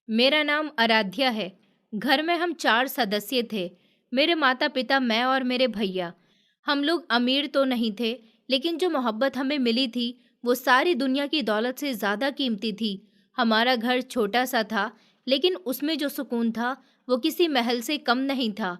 मेरा नाम आराध्या है। घर में हम 4 सदस्य थे। मेरे माता पिता, मैं और मेरे भैया। हम लोग अमीर तो नहीं थे, लेकिन जो मोहब्बत हमें मिली थी वो सारी दुनिया की दौलत से ज़्यादा कीमती थी। हमारा घर छोटा सा था, लेकिन उसमें जो सुकून था वो किसी महल से कम नहीं था।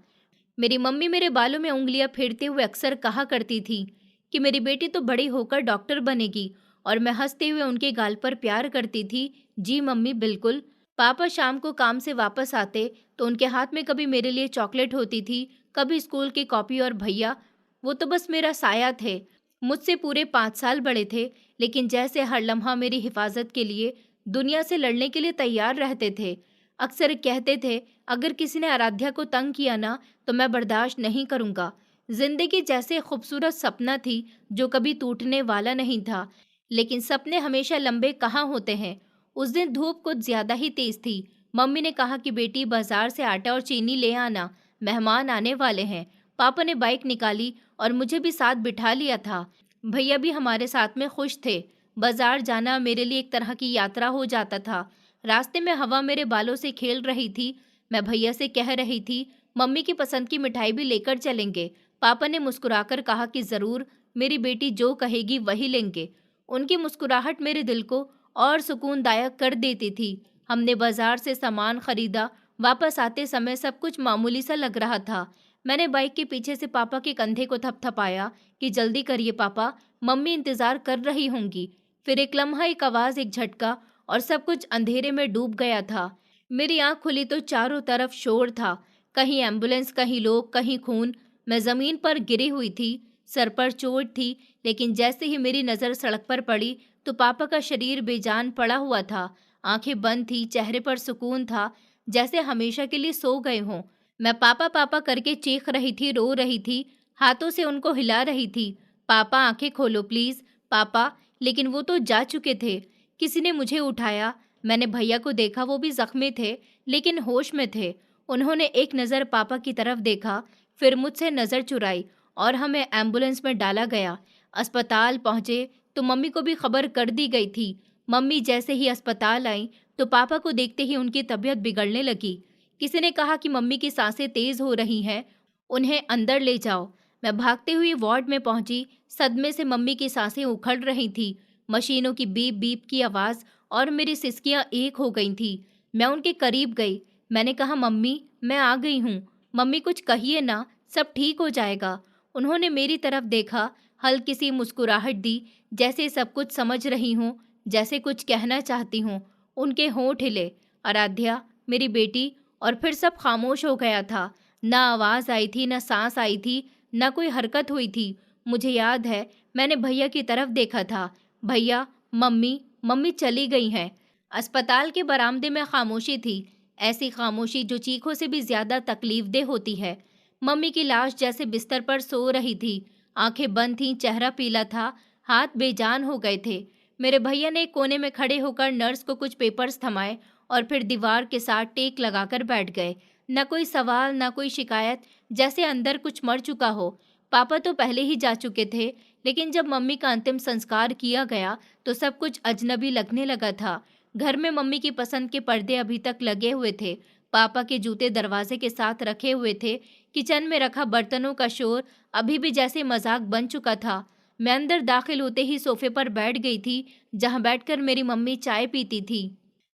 मेरी मम्मी मेरे बालों में उंगलियां फेरते हुए अक्सर कहा करती थी कि मेरी बेटी तो बड़ी होकर डॉक्टर बनेगी, और मैं हंसते हुए उनके गाल पर प्यार करती थी, जी मम्मी बिल्कुल। पापा शाम को काम से वापस आते तो उनके हाथ में कभी मेरे लिए चॉकलेट होती थी, कभी स्कूल की कॉपी, और भैया वो तो बस मेरा साया थे। मुझसे पूरे 5 साल बड़े थे, लेकिन जैसे हर लम्हा मेरी हिफाजत के लिए दुनिया से लड़ने के लिए तैयार रहते थे। अक्सर कहते थे, अगर किसी ने आराध्या को तंग किया ना तो मैं बर्दाश्त नहीं करूंगा। जिंदगी जैसे खूबसूरत सपना थी जो कभी टूटने वाला नहीं था, लेकिन सपने हमेशा लंबे कहाँ होते हैं। उस दिन धूप कुछ ज्यादा ही तेज थी। मम्मी ने कहा कि बेटी बाजार से आटा और चीनी ले आना, मेहमान आने वाले हैं। पापा ने बाइक निकाली और मुझे भी साथ बिठा लिया था। भैया भी हमारे साथ में खुश थे। बाजार जाना मेरे लिए एक तरह की यात्रा हो जाता था। रास्ते में हवा मेरे बालों से खेल रही थी। मैं भैया से कह रही थी, मम्मी की पसंद की मिठाई भी लेकर चलेंगे। पापा ने मुस्कुराकर कहा कि जरूर, मेरी बेटी जो कहेगी वही लेंगे। उनकी मुस्कुराहट मेरे दिल को और सुकूनदायक कर देती थी। हमने बाजार से सामान खरीदा। वापस आते समय सब कुछ मामूली सा लग रहा था। मैंने बाइक के पीछे से पापा के कंधे को थपथपाया कि जल्दी करिए पापा, मम्मी इंतजार कर रही होंगी। फिर एक लम्हा, एक आवाज, एक झटका, और सब कुछ अंधेरे में डूब गया था। मेरी आंख खुली तो चारों तरफ शोर था। कहीं एम्बुलेंस, कहीं लोग, कहीं खून। मैं जमीन पर गिरी हुई थी। सर पर चोट थी, लेकिन जैसे ही मेरी नज़र सड़क पर पड़ी तो पापा का शरीर बेजान पड़ा हुआ था। आंखें बंद थी, चेहरे पर सुकून था, जैसे हमेशा के लिए सो गए हों। मैं पापा पापा करके चीख रही थी, रो रही थी, हाथों से उनको हिला रही थी। पापा आंखें खोलो प्लीज, पापा। लेकिन वो तो जा चुके थे। किसी ने मुझे उठाया। मैंने भैया को देखा, वो भी जख्मी थे, लेकिन होश में थे। उन्होंने एक नज़र पापा की तरफ देखा, फिर मुझसे नज़र चुराई, और हमें एम्बुलेंस में डाला गया। अस्पताल पहुंचे तो मम्मी को भी खबर कर दी गई थी। मम्मी जैसे ही अस्पताल आई तो पापा को देखते ही उनकी तबीयत बिगड़ने लगी। किसी ने कहा कि मम्मी की सांसें तेज हो रही हैं, उन्हें अंदर ले जाओ। मैं भागते हुए वार्ड में पहुंची। सदमे से मम्मी की सांसें उखड़ रही थी। मशीनों की बीप बीप की आवाज़ और मेरी सिसकियां एक हो गई थी। मैं उनके करीब गई। मैंने कहा, मम्मी मैं आ गई हूँ। मम्मी कुछ कहिए ना, सब ठीक हो जाएगा। उन्होंने मेरी तरफ देखा, हल्की सी मुस्कुराहट दी, जैसे सब कुछ समझ रही हूँ, जैसे कुछ कहना चाहती हूँ। उनके होंठ हिले, आराध्या मेरी बेटी। और फिर सब खामोश हो गया था। ना आवाज़ आई थी, ना सांस आई थी, ना कोई हरकत हुई थी। मुझे याद है मैंने भैया की तरफ देखा था। भैया, मम्मी मम्मी चली गई हैं। अस्पताल के बरामदे में खामोशी थी, ऐसी खामोशी जो चीखों से भी ज्यादा तकलीफदेह होती है। मम्मी की लाश जैसे बिस्तर पर सो रही थी। आंखें बंद थीं, चेहरा पीला था, हाथ बेजान हो गए थे। मेरे भैया ने एक कोने में खड़े होकर नर्स को कुछ पेपर्स थमाए और फिर दीवार के साथ टेक लगाकर बैठ गए। न कोई सवाल, न कोई शिकायत, जैसे अंदर कुछ मर चुका हो। पापा तो पहले ही जा चुके थे, लेकिन जब मम्मी का अंतिम संस्कार किया गया तो सब कुछ अजनबी लगने लगा था। घर में मम्मी की पसंद के पर्दे अभी तक लगे हुए थे। पापा के जूते दरवाजे के साथ रखे हुए थे। किचन में रखा बर्तनों का शोर अभी भी जैसे मजाक बन चुका था। मैं अंदर दाखिल होते ही सोफे पर बैठ गई थी, जहां बैठकर मेरी मम्मी चाय पीती थी।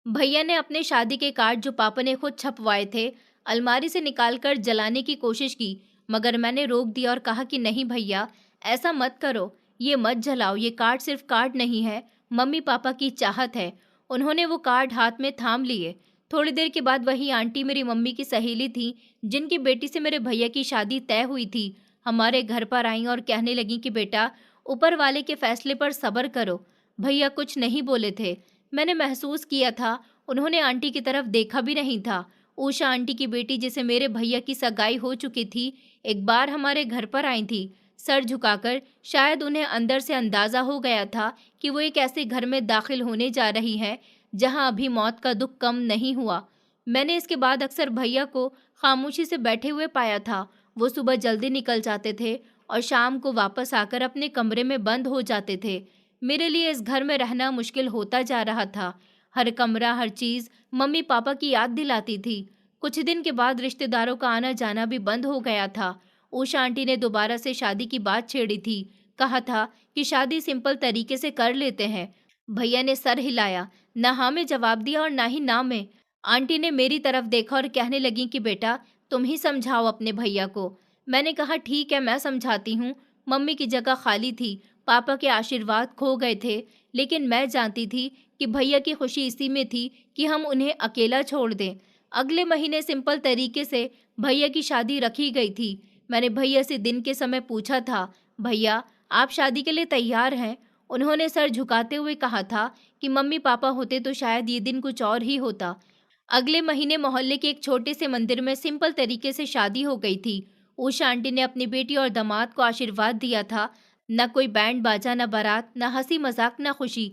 भैया ने अपने शादी के कार्ड, जो पापा ने खुद छपवाए थे, अलमारी से निकालकर जलाने की कोशिश की, मगर मैंने रोक दिया और कहा कि नहीं भैया, ऐसा मत करो, ये मत जलाओ। ये कार्ड सिर्फ कार्ड नहीं है, मम्मी पापा की चाहत है। उन्होंने वो कार्ड हाथ में थाम लिए। थोड़ी देर के बाद वही आंटी, मेरी मम्मी की सहेली थी, जिनकी बेटी से मेरे भैया की शादी तय हुई थी, हमारे घर पर आई और कहने लगी कि बेटा, ऊपर वाले के फैसले पर सब्र करो। भैया कुछ नहीं बोले थे। मैंने महसूस किया था उन्होंने आंटी की तरफ देखा भी नहीं था। उषा आंटी की बेटी, जिसे मेरे भैया की सगाई हो चुकी थी, एक बार हमारे घर पर आई थी, सर झुकाकर। शायद उन्हें अंदर से अंदाजा हो गया था कि वो एक ऐसे घर में दाखिल होने जा रही हैं जहां अभी मौत का दुख कम नहीं हुआ। मैंने इसके बाद अक्सर भैया को खामोशी से बैठे हुए पाया था। वो सुबह जल्दी निकल जाते थे और शाम को वापस आकर अपने कमरे में बंद हो जाते थे। मेरे लिए इस घर में रहना मुश्किल होता जा रहा था। हर कमरा, हर चीज मम्मी पापा की याद दिलाती थी। कुछ दिन के बाद रिश्तेदारों का आना जाना भी बंद हो गया था। उषा आंटी ने दोबारा से शादी की बात छेड़ी थी। कहा था कि शादी सिंपल तरीके से कर लेते हैं। भैया ने सर हिलाया। ना हाँ में जवाब दिया और ना ही ना में। आंटी ने मेरी तरफ देखा और कहने लगी कि बेटा, तुम ही समझाओ अपने भैया को। मैंने कहा ठीक है, मैं समझाती हूँ। मम्मी की जगह खाली थी, पापा के आशीर्वाद खो गए थे, लेकिन मैं जानती थी कि भैया की खुशी इसी में थी कि हम उन्हें अकेला छोड़ दें। अगले महीने सिंपल तरीके से भैया की शादी रखी गई थी। मैंने भैया से दिन के समय पूछा था, भैया आप शादी के लिए तैयार हैं? उन्होंने सर झुकाते हुए कहा था कि मम्मी पापा होते तो शायद ये दिन कुछ और ही होता। अगले महीने मोहल्ले के एक छोटे से मंदिर में सिंपल तरीके से शादी हो गई थी। उषा आंटी ने अपनी बेटी और दामाद को आशीर्वाद दिया था। न कोई बैंड बाजा, न बारात, न हंसी मजाक, न खुशी।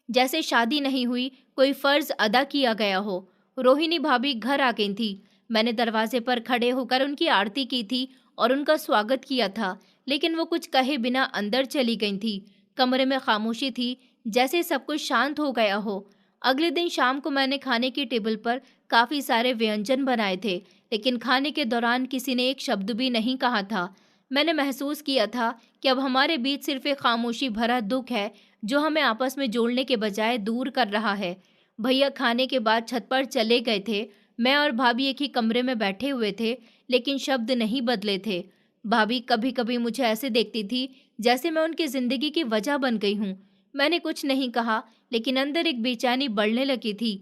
जैसे शादी नहीं हुई, कोई फर्ज अदा किया गया हो। रोहिणी भाभी घर आ गई थी। मैंने दरवाजे पर खड़े होकर उनकी आरती की थी और उनका स्वागत किया था, लेकिन वो कुछ कहे बिना अंदर चली गई थी। कमरे में खामोशी थी, जैसे सब कुछ शांत हो गया हो। अगले दिन शाम को मैंने खाने की टेबल पर काफी सारे व्यंजन बनाए थे, लेकिन खाने के दौरान किसी ने एक शब्द भी नहीं कहा था। मैंने महसूस किया था कि अब हमारे बीच सिर्फ एक खामोशी भरा दुख है जो हमें आपस में जोड़ने के बजाय दूर कर रहा है। भैया खाने के बाद छत पर चले गए थे। मैं और भाभी एक ही कमरे में बैठे हुए थे, लेकिन शब्द नहीं बदले थे। भाभी कभी कभी मुझे ऐसे देखती थी जैसे मैं उनकी जिंदगी की वजह बन गई हूँ। मैंने कुछ नहीं कहा, लेकिन अंदर एक बेचैनी बढ़ने लगी थी।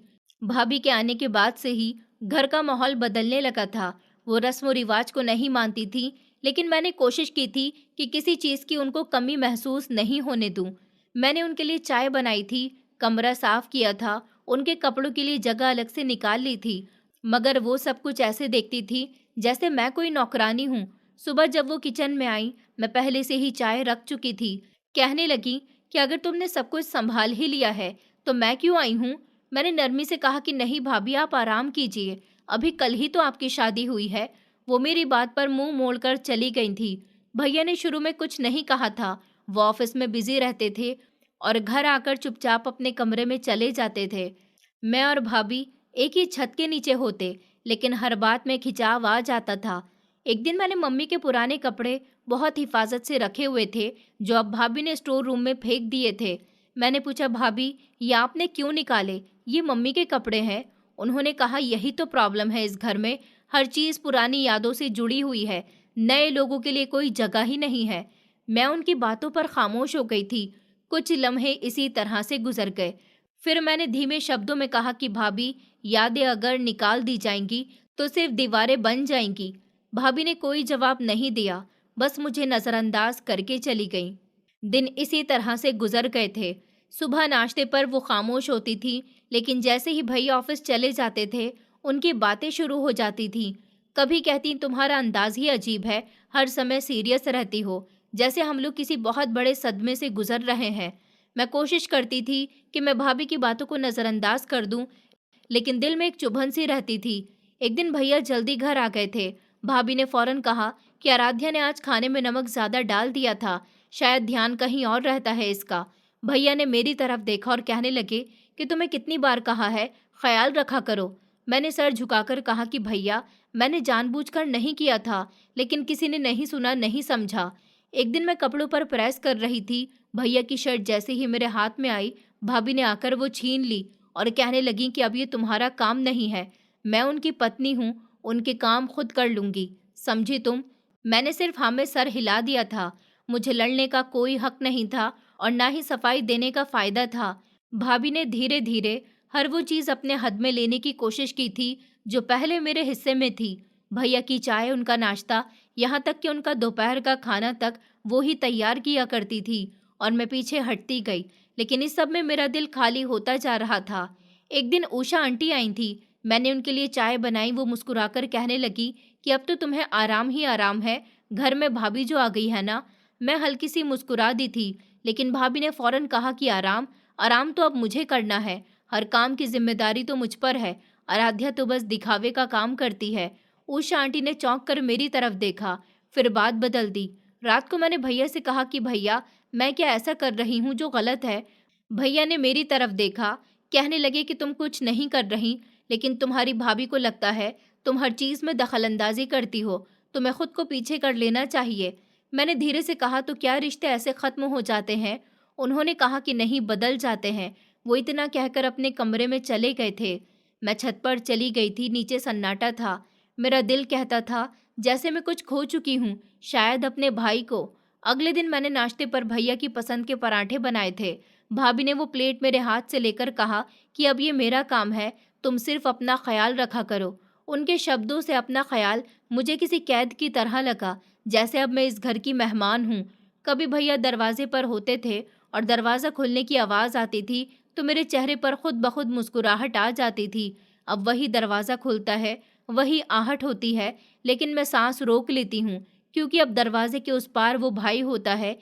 भाभी के आने के बाद से ही घर का माहौल बदलने लगा था। वो रस्म रिवाज को नहीं मानती थी, लेकिन मैंने कोशिश की थी कि किसी चीज की उनको कमी महसूस नहीं होने दूं। मैंने उनके लिए चाय बनाई थी, कमरा साफ किया था, उनके कपड़ों के लिए जगह अलग से निकाल ली थी, मगर वो सब कुछ ऐसे देखती थी जैसे मैं कोई नौकरानी हूँ। सुबह जब वो किचन में आई, मैं पहले से ही चाय रख चुकी थी। कहने लगी कि अगर तुमने सब कुछ संभाल ही लिया है तो मैं क्यों आई हूँ। मैंने नरमी से कहा कि नहीं भाभी, आप आराम कीजिए, अभी कल ही तो आपकी शादी हुई है। वो मेरी बात पर मुंह मोड़कर चली गई थी। भैया ने शुरू में कुछ नहीं कहा था। वो ऑफिस में बिजी रहते थे और घर आकर चुपचाप अपने कमरे में चले जाते थे। मैं और भाभी एक ही छत के नीचे होते, लेकिन हर बात में खिंचाव आ जाता था। एक दिन मैंने मम्मी के पुराने कपड़े बहुत हिफाजत से रखे हुए थे, जो अब भाभी ने स्टोर रूम में फेंक दिए थे। मैंने पूछा, भाभी ये आपने क्यों निकाले? ये मम्मी के कपड़े हैं। उन्होंने कहा, यही तो प्रॉब्लम है इस घर में, हर चीज पुरानी यादों से जुड़ी हुई है, नए लोगों के लिए कोई जगह ही नहीं है। मैं उनकी बातों पर खामोश हो गई थी। कुछ लम्हे इसी तरह से गुजर गए। फिर मैंने धीमे शब्दों में कहा कि भाभी, यादें अगर निकाल दी जाएंगी तो सिर्फ दीवारें बन जाएंगी। भाभी ने कोई जवाब नहीं दिया, बस मुझे नजरअंदाज करके चली गई। दिन इसी तरह से गुजर गए थे। सुबह नाश्ते पर वो खामोश होती थी, लेकिन जैसे ही भैया ऑफिस चले जाते थे, उनकी बातें शुरू हो जाती थी। कभी कहती, तुम्हारा अंदाज ही अजीब है, हर समय सीरियस रहती हो, जैसे हम लोग किसी बहुत बड़े सदमे से गुजर रहे हैं। मैं कोशिश करती थी कि मैं भाभी की बातों को नजरअंदाज कर दूं, लेकिन दिल में एक चुभन सी रहती थी। एक दिन भैया जल्दी घर आ गए थे। भाभी ने फौरन कहा कि आराध्या ने आज खाने में नमक ज्यादा डाल दिया था, शायद ध्यान कहीं और रहता है इसका। भैया ने मेरी तरफ देखा और कहने लगे कि तुम्हें कितनी बार कहा है, ख्याल रखा करो। मैंने सर झुकाकर कहा कि भैया, मैंने जानबूझकर नहीं किया था, लेकिन किसी ने नहीं सुना, नहीं समझा। एक दिन मैं कपड़ों पर प्रेस कर रही थी, भैया की शर्ट जैसे ही मेरे हाथ में आई, भाभी ने आकर वो छीन ली और कहने लगी कि अब ये तुम्हारा काम नहीं है, मैं उनकी पत्नी हूँ, उनके काम खुद कर लूंगी, समझी तुम? मैंने सिर्फ हाँ में सर हिला दिया था। मुझे लड़ने का कोई हक नहीं था और ना ही सफाई देने का फायदा था। भाभी ने धीरे धीरे हर वो चीज अपने हद में लेने की कोशिश की थी जो पहले मेरे हिस्से में थी। भैया की चाय, उनका नाश्ता, यहाँ तक कि उनका दोपहर का खाना तक वो ही तैयार किया करती थी और मैं पीछे हटती गई, लेकिन इस सब में मेरा दिल खाली होता जा रहा था। एक दिन उषा आंटी आई थी। मैंने उनके लिए चाय बनाई। वो मुस्कुराकर कहने लगी कि अब तो तुम्हें आराम ही आराम है, घर में भाभी जो आ गई है ना। मैं हल्की सी मुस्कुरा दी थी, लेकिन भाभी ने फौरन कहा कि आराम आराम तो अब मुझे करना है, हर काम की जिम्मेदारी तो मुझ पर है, आराध्या तो बस दिखावे का काम करती है। उषा आंटी ने चौंक कर मेरी तरफ देखा, फिर बात बदल दी। रात को मैंने भैया से कहा कि भैया, मैं क्या ऐसा कर रही हूँ जो गलत है? भैया ने मेरी तरफ देखा, कहने लगे कि तुम कुछ नहीं कर रही, लेकिन तुम्हारी भाभी को लगता है तुम हर चीज़ में दखलंदाजी करती हो, तुम्हें खुद को पीछे कर लेना चाहिए। मैंने धीरे से कहा, तो क्या रिश्ते ऐसे खत्म हो जाते हैं? उन्होंने कहा कि नहीं, बदल जाते हैं। वो इतना कहकर अपने कमरे में चले गए थे। मैं छत पर चली गई थी, नीचे सन्नाटा था। मेरा दिल कहता था जैसे मैं कुछ खो चुकी हूँ, शायद अपने भाई को। अगले दिन मैंने नाश्ते पर भैया की पसंद के पराठे बनाए थे। भाभी ने वो प्लेट मेरे हाथ से लेकर कहा कि अब ये मेरा काम है, तुम सिर्फ अपना ख्याल रखा करो। उनके शब्दों से अपना ख्याल मुझे किसी कैद की तरह लगा, जैसे अब मैं इस घर की मेहमान हूँ। कभी भैया दरवाजे पर होते थे और दरवाज़ा खुलने की आवाज़ आती थी तो मेरे चेहरे पर खुद ब खुद मुस्कुराहट आ जाती थी। अब वही दरवाज़ा खुलता है, वही आहट होती है, लेकिन मैं सांस रोक लेती हूँ, क्योंकि अब दरवाजे के उस पार वो भाई होता है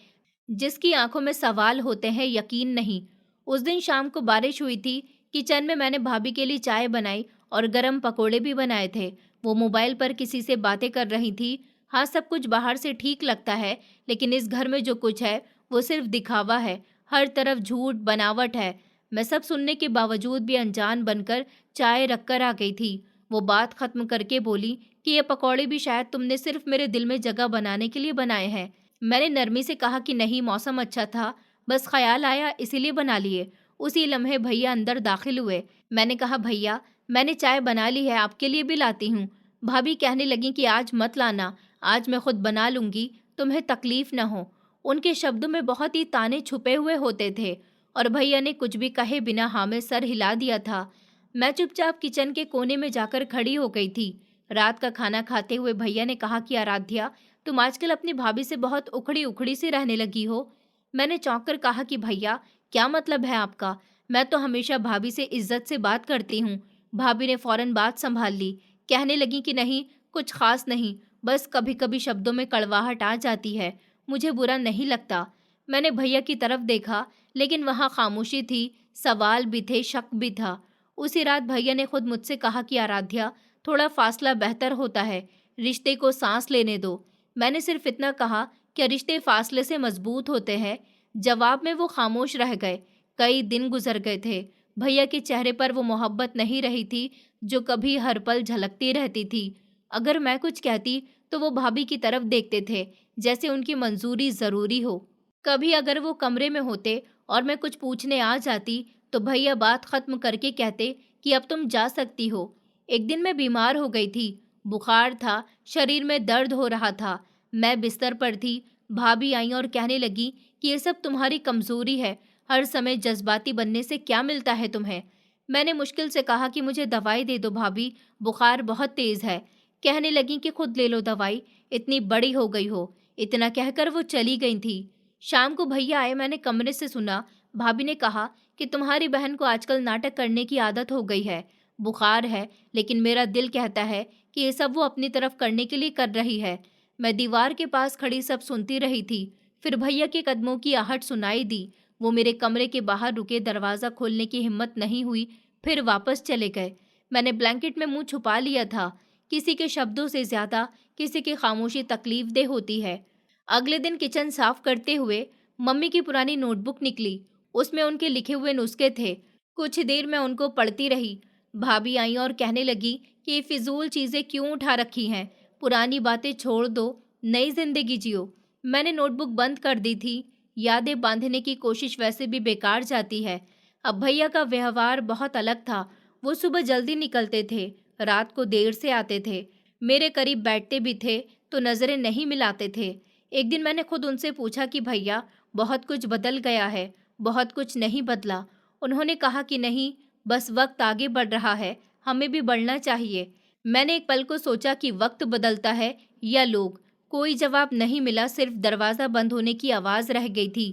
जिसकी आंखों में सवाल होते हैं, यकीन नहीं। उस दिन शाम को बारिश हुई थी। किचन में मैंने भाभी के लिए चाय बनाई और गरम पकोड़े भी बनाए थे। वो मोबाइल पर किसी से बातें कर रही थी। हाँ, सब कुछ बाहर से ठीक लगता है, लेकिन इस घर में जो कुछ है वो सिर्फ दिखावा है। हर तरफ झूठ, बनावट है। मैं सब सुनने के बावजूद भी अनजान बनकर चाय रखकर आ गई थी। वो बात खत्म करके बोली कि ये पकौड़े भी शायद तुमने सिर्फ मेरे दिल में जगह बनाने के लिए बनाए हैं। मैंने नरमी से कहा कि नहीं, मौसम अच्छा था, बस ख्याल आया इसीलिए बना लिए। उसी लम्हे भैया अंदर दाखिल हुए। मैंने कहा, भैया मैंने चाय बना ली है, आपके लिए भी लाती हूँ। भाभी कहने लगी कि आज मत लाना, आज मैं खुद बना लूंगी, तुम्हें तकलीफ न हो। उनके शब्दों में बहुत ही ताने छुपे हुए होते थे और भैया ने कुछ भी कहे बिना हाँ में सर हिला दिया था। मैं चुपचाप किचन के कोने में जाकर खड़ी हो गई थी। रात का खाना खाते हुए भैया ने कहा कि आराध्या, तुम आजकल अपनी भाभी से बहुत उखड़ी उखड़ी सी रहने लगी हो। मैंने चौंक कर कहा कि भैया, क्या मतलब है आपका? मैं तो हमेशा भाभी से इज्जत से बात करती हूँ। भाभी ने फौरन बात संभाल ली। कहने लगी कि नहीं, कुछ खास नहीं, बस कभी कभी शब्दों में कड़वाहट आ जाती है, मुझे बुरा नहीं लगता। मैंने भैया की तरफ देखा, लेकिन वहाँ खामोशी थी, सवाल भी थे, शक भी था। उसी रात भैया ने खुद मुझसे कहा कि आराध्या, थोड़ा फासला बेहतर होता है, रिश्ते को सांस लेने दो। मैंने सिर्फ इतना कहा, क्या रिश्ते फासले से मजबूत होते हैं? जवाब में वो खामोश रह गए। कई दिन गुजर गए थे। भैया के चेहरे पर वो मोहब्बत नहीं रही थी जो कभी हर पल झलकती रहती थी। अगर मैं कुछ कहती तो वो भाभी की तरफ देखते थे, जैसे उनकी मंजूरी ज़रूरी हो। कभी अगर वो कमरे में होते और मैं कुछ पूछने आ जाती तो भैया बात खत्म करके कहते कि अब तुम जा सकती हो। एक दिन मैं बीमार हो गई थी, बुखार था, शरीर में दर्द हो रहा था। मैं बिस्तर पर थी। भाभी आई और कहने लगी कि ये सब तुम्हारी कमजोरी है, हर समय जज्बाती बनने से क्या मिलता है तुम्हें? मैंने मुश्किल से कहा कि मुझे दवाई दे दो भाभी, बुखार बहुत तेज है। कहने लगी कि खुद ले लो दवाई, इतनी बड़ी हो गई हो। इतना कहकर वो चली गई थी। शाम को भैया आए, मैंने कमरे से सुना। भाभी ने कहा कि तुम्हारी बहन को आजकल नाटक करने की आदत हो गई है। बुखार है, लेकिन मेरा दिल कहता है कि ये सब वो अपनी तरफ करने के लिए कर रही है। मैं दीवार के पास खड़ी सब सुनती रही थी। फिर भैया के कदमों की आहट सुनाई दी। वो मेरे कमरे के बाहर रुके, दरवाज़ा खोलने की हिम्मत नहीं हुई, फिर वापस चले गए। मैंने ब्लैंकेट में मुंह छुपा लिया था। किसी के शब्दों से ज़्यादा किसी की खामोशी तकलीफदेह होती है। अगले दिन किचन साफ करते हुए मम्मी की पुरानी नोटबुक निकली। उसमें उनके लिखे हुए नुस्खे थे। कुछ देर मैं उनको पढ़ती रही। भाभी आई और कहने लगी कि ये फिजूल चीज़ें क्यों उठा रखी हैं, पुरानी बातें छोड़ दो, नई जिंदगी जियो। मैंने नोटबुक बंद कर दी थी। यादें बांधने की कोशिश वैसे भी बेकार जाती है। अब भैया का व्यवहार बहुत अलग था। वो सुबह जल्दी निकलते थे, रात को देर से आते थे, मेरे करीब बैठते भी थे तो नज़रें नहीं मिलाते थे। एक दिन मैंने खुद उनसे पूछा कि भैया, बहुत कुछ बदल गया है, बहुत कुछ नहीं बदला। उन्होंने कहा कि नहीं, बस वक्त आगे बढ़ रहा है, हमें भी बढ़ना चाहिए। मैंने एक पल को सोचा कि वक्त बदलता है या लोग। कोई जवाब नहीं मिला, सिर्फ दरवाज़ा बंद होने की आवाज़ रह गई थी।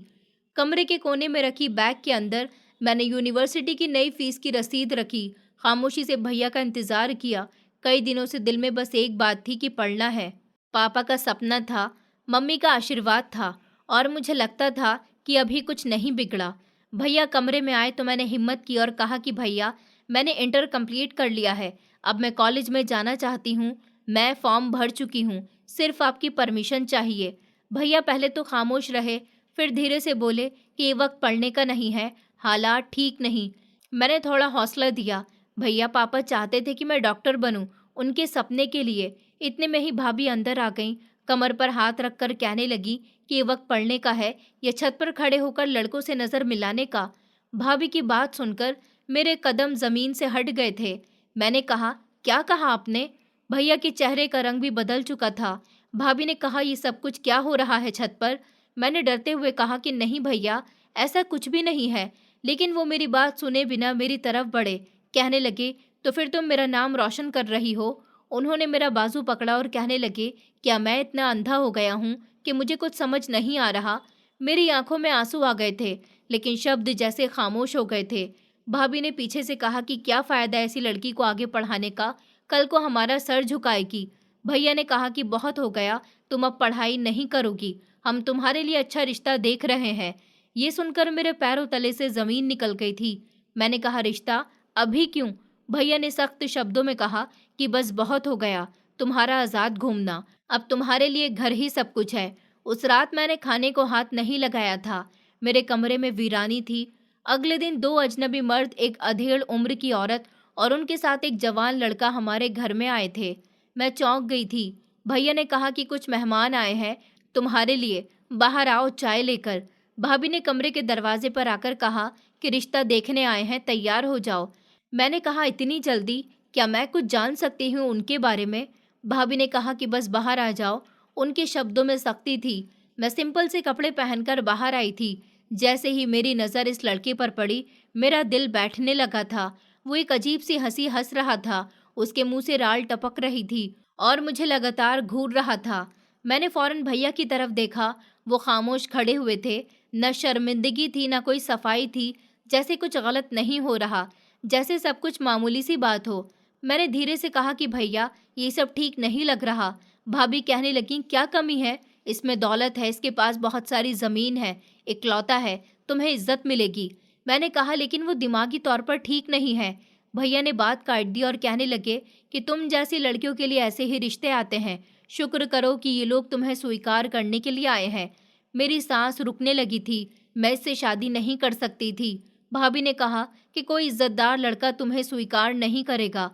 कमरे के कोने में रखी बैग के अंदर मैंने यूनिवर्सिटी की नई फीस की रसीद रखी। खामोशी से भैया का इंतज़ार किया। कई दिनों से दिल में बस एक बात थी कि पढ़ना है। पापा का सपना था, मम्मी का आशीर्वाद था, और मुझे लगता था कि अभी कुछ नहीं बिगड़ा। भैया कमरे में आए तो मैंने हिम्मत की और कहा कि भैया, मैंने इंटर कंप्लीट कर लिया है, अब मैं कॉलेज में जाना चाहती हूँ। मैं फॉर्म भर चुकी हूँ, सिर्फ आपकी परमिशन चाहिए। भैया पहले तो खामोश रहे, फिर धीरे से बोले कि ये वक्त पढ़ने का नहीं है, हालात ठीक नहीं। मैंने थोड़ा हौसला दिया। भैया पापा चाहते थे कि मैं डॉक्टर बनूं, उनके सपने के लिए। इतने में ही भाभी अंदर आ गईं, कमर पर हाथ रखकर कहने लगी कि ये वक्त पढ़ने का है या छत पर खड़े होकर लड़कों से नजर मिलाने का। भाभी की बात सुनकर मेरे कदम जमीन से हट गए थे। मैंने कहा, क्या कहा आपने? भैया के चेहरे का रंग भी बदल चुका था। भाभी ने कहा, ये सब कुछ क्या हो रहा है छत पर? मैंने डरते हुए कहा कि नहीं भैया, ऐसा कुछ भी नहीं है। लेकिन वो मेरी बात सुने बिना मेरी तरफ बढ़े। कहने लगे, तो फिर तुम मेरा नाम रोशन कर रही हो। उन्होंने मेरा बाजू पकड़ा और कहने लगे, क्या मैं इतना अंधा हो गया हूँ कि मुझे कुछ समझ नहीं आ रहा? मेरी आंखों में आंसू आ गए थे, लेकिन शब्द जैसे खामोश हो गए थे। भाभी ने पीछे से कहा कि क्या फायदा ऐसी लड़की को आगे पढ़ाने का, कल को हमारा सर झुकाएगी। भैया ने कहा कि बहुत हो गया, तुम अब पढ़ाई नहीं करोगी, हम तुम्हारे लिए अच्छा रिश्ता देख रहे हैं। ये सुनकर मेरे पैरों तले से जमीन निकल गई थी। मैंने कहा, रिश्ता? अभी क्यों? भैया ने सख्त शब्दों में कहा कि बस बहुत हो गया तुम्हारा आजाद घूमना, अब तुम्हारे लिए घर ही सब कुछ है। उस रात मैंने खाने को हाथ नहीं लगाया था। मेरे कमरे में वीरानी थी। अगले दिन दो अजनबी मर्द, एक अधेड़ उम्र की औरत और उनके साथ एक जवान लड़का हमारे घर में आए थे। मैं चौंक गई थी। भैया ने कहा कि कुछ मेहमान आए हैं तुम्हारे लिए, बाहर आओ चाय लेकर। भाभी ने कमरे के दरवाजे पर आकर कहा कि रिश्ता देखने आए हैं, तैयार हो जाओ। मैंने कहा, इतनी जल्दी? क्या मैं कुछ जान सकती हूँ उनके बारे में? भाभी ने कहा कि बस बाहर आ जाओ। उनके शब्दों में सख्ती थी। मैं सिंपल से कपड़े पहनकर बाहर आई थी। जैसे ही मेरी नज़र इस लड़के पर पड़ी, मेरा दिल बैठने लगा था। वो एक अजीब सी हंसी हंस रहा था। उसके मुंह से राल टपक रही थी और मुझे लगातार घूर रहा था। मैंने फौरन भैया की तरफ देखा। वो खामोश खड़े हुए थे। न शर्मिंदगी थी, न कोई सफाई थी, जैसे कुछ गलत नहीं हो रहा, जैसे सब कुछ मामूली सी बात हो। मैंने धीरे से कहा कि भैया, ये सब ठीक नहीं लग रहा। भाभी कहने लगी, क्या कमी है? इसमें दौलत है, इसके पास बहुत सारी जमीन है, इकलौता है, तुम्हें इज्जत मिलेगी। मैंने कहा, लेकिन वो दिमागी तौर पर ठीक नहीं है। भैया ने बात काट दी और कहने लगे कि तुम जैसी लड़कियों के लिए ऐसे ही रिश्ते आते हैं। शुक्र करो कि ये लोग तुम्हें स्वीकार करने के लिए आए हैं। मेरी सांस रुकने लगी थी। मैं इससे शादी नहीं कर सकती थी। भाभी ने कहा कि कोई इज्जतदार लड़का तुम्हें स्वीकार नहीं करेगा।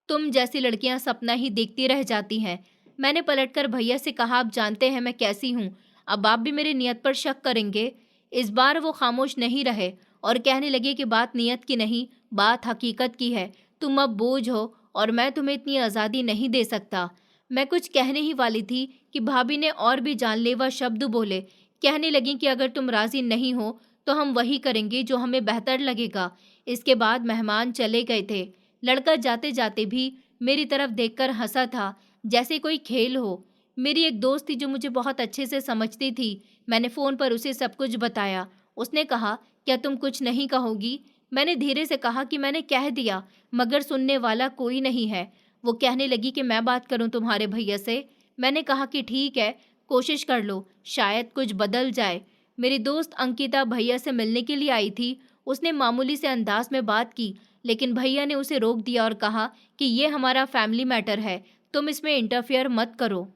तुम जैसी लड़कियां सपना ही देखती रह जाती हैं। मैंने पलटकर भैया से कहा, आप जानते हैं मैं कैसी हूँ, अब आप भी मेरी नियत पर शक करेंगे। इस बार वो खामोश नहीं रहे और कहने लगे कि बात नियत की नहीं, बात हकीकत की है। तुम अब बोझ हो और मैं तुम्हें इतनी आज़ादी नहीं दे सकता। मैं कुछ कहने ही वाली थी कि भाभी ने और भी जानलेवा शब्द बोले। कहने लगी कि अगर तुम राजी नहीं हो तो हम वही करेंगे जो हमें बेहतर लगेगा। इसके बाद मेहमान चले गए थे। लड़का जाते जाते भी मेरी तरफ देखकर हंसा था, जैसे कोई खेल हो। मेरी एक दोस्त थी जो मुझे बहुत अच्छे से समझती थी। मैंने फ़ोन पर उसे सब कुछ बताया। उसने कहा, क्या तुम कुछ नहीं कहोगी? मैंने धीरे से कहा कि मैंने कह दिया, मगर सुनने वाला कोई नहीं है। वो कहने लगी कि मैं बात करूं तुम्हारे भैया से। मैंने कहा कि ठीक है, कोशिश कर लो, शायद कुछ बदल जाए। मेरी दोस्त अंकिता भैया से मिलने के लिए आई थी। उसने मामूली से अंदाज में बात की, लेकिन भैया ने उसे रोक दिया और कहा कि ये हमारा फैमिली मैटर है, तुम इसमें इंटरफियर मत करो।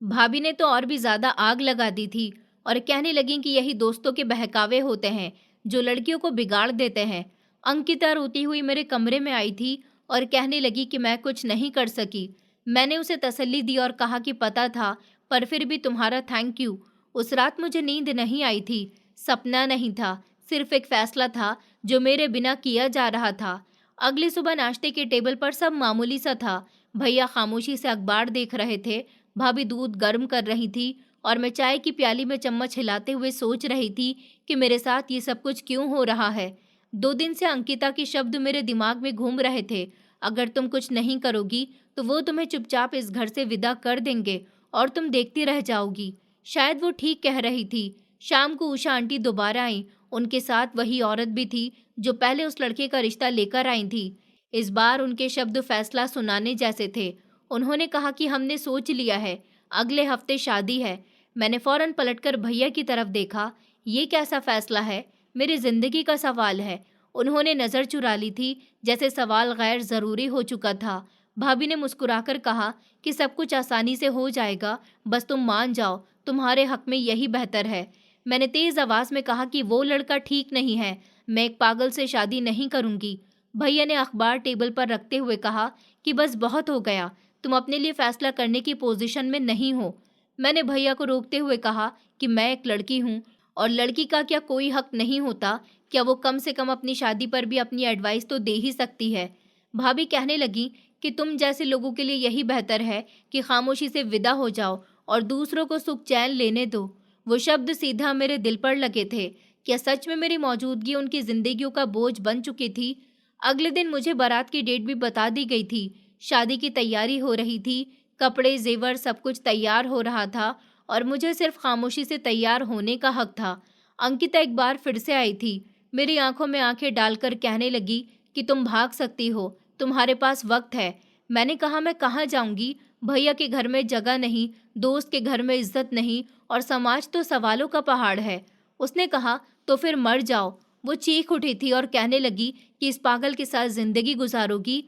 भाभी ने तो और भी ज्यादा आग लगा दी थी और कहने लगी कि यही दोस्तों के बहकावे होते हैं जो लड़कियों को बिगाड़ देते हैं। अंकिता रोती हुई मेरे कमरे में आई थी और कहने लगी कि मैं कुछ नहीं कर सकी। मैंने उसे तसल्ली दी और कहा कि पता था, पर फिर भी तुम्हारा थैंक यू। उस रात मुझे नींद नहीं आई थी। सपना नहीं था, सिर्फ एक फैसला था जो मेरे बिना किया जा रहा था। अगली सुबह नाश्ते के टेबल पर सब मामूली सा था। भैया खामोशी से अखबार देख रहे थे, भाभी दूध गर्म कर रही थी और मैं चाय की प्याली में चम्मच हिलाते हुए सोच रही थी कि मेरे साथ ये सब कुछ क्यों हो रहा है। 2 दिन से अंकिता के शब्द मेरे दिमाग में घूम रहे थे। अगर तुम कुछ नहीं करोगी तो वो तुम्हें चुपचाप इस घर से विदा कर देंगे और तुम देखती रह जाओगी। शायद वो ठीक कह रही थी। शाम को उषा आंटी दोबारा आई। उनके साथ वही औरत भी थी जो पहले उस लड़के का रिश्ता लेकर आई थी। इस बार उनके शब्द फैसला सुनाने जैसे थे। उन्होंने कहा कि हमने सोच लिया है, अगले हफ्ते शादी है। मैंने फौरन पलटकर भैया की तरफ देखा। ये कैसा फैसला है? मेरी जिंदगी का सवाल है। उन्होंने नजर चुरा ली थी, जैसे सवाल गैर जरूरी हो चुका था। भाभी ने मुस्कुराकर कहा कि सब कुछ आसानी से हो जाएगा, बस तुम मान जाओ, तुम्हारे हक में यही बेहतर है। मैंने तेज आवाज में कहा कि वो लड़का ठीक नहीं है, मैं एक पागल से शादी नहीं करूंगी। भैया ने अखबार टेबल पर रखते हुए कहा कि बस बहुत हो गया, तुम अपने लिए फैसला करने की पोजीशन में नहीं हो। मैंने भैया को रोकते हुए कहा कि मैं एक लड़की हूँ और लड़की का क्या कोई हक नहीं होता? क्या वो कम से कम अपनी शादी पर भी अपनी एडवाइस तो दे ही सकती है? भाभी कहने लगी कि तुम जैसे लोगों के लिए यही बेहतर है कि खामोशी से विदा हो जाओ और दूसरों को सुख चैन लेने दो। वो शब्द सीधा मेरे दिल पर लगे थे। क्या सच में मेरी मौजूदगी उनकी जिंदगियों का बोझ बन चुकी थी? अगले दिन मुझे बारात की डेट भी बता दी गई थी। शादी की तैयारी हो रही थी, कपड़े जेवर सब कुछ तैयार हो रहा था और मुझे सिर्फ खामोशी से तैयार होने का हक था। अंकिता एक बार फिर से आई थी। मेरी आंखों में आंखें डालकर कहने लगी कि तुम भाग सकती हो, तुम्हारे पास वक्त है। मैंने कहा मैं कहाँ जाऊंगी? भैया के घर में जगह नहीं, दोस्त के घर में इज्जत नहीं और समाज तो सवालों का पहाड़ है। उसने कहा तो फिर मर जाओ। वो चीख उठी थी और कहने लगी कि इस पागल के साथ जिंदगी गुजारोगी।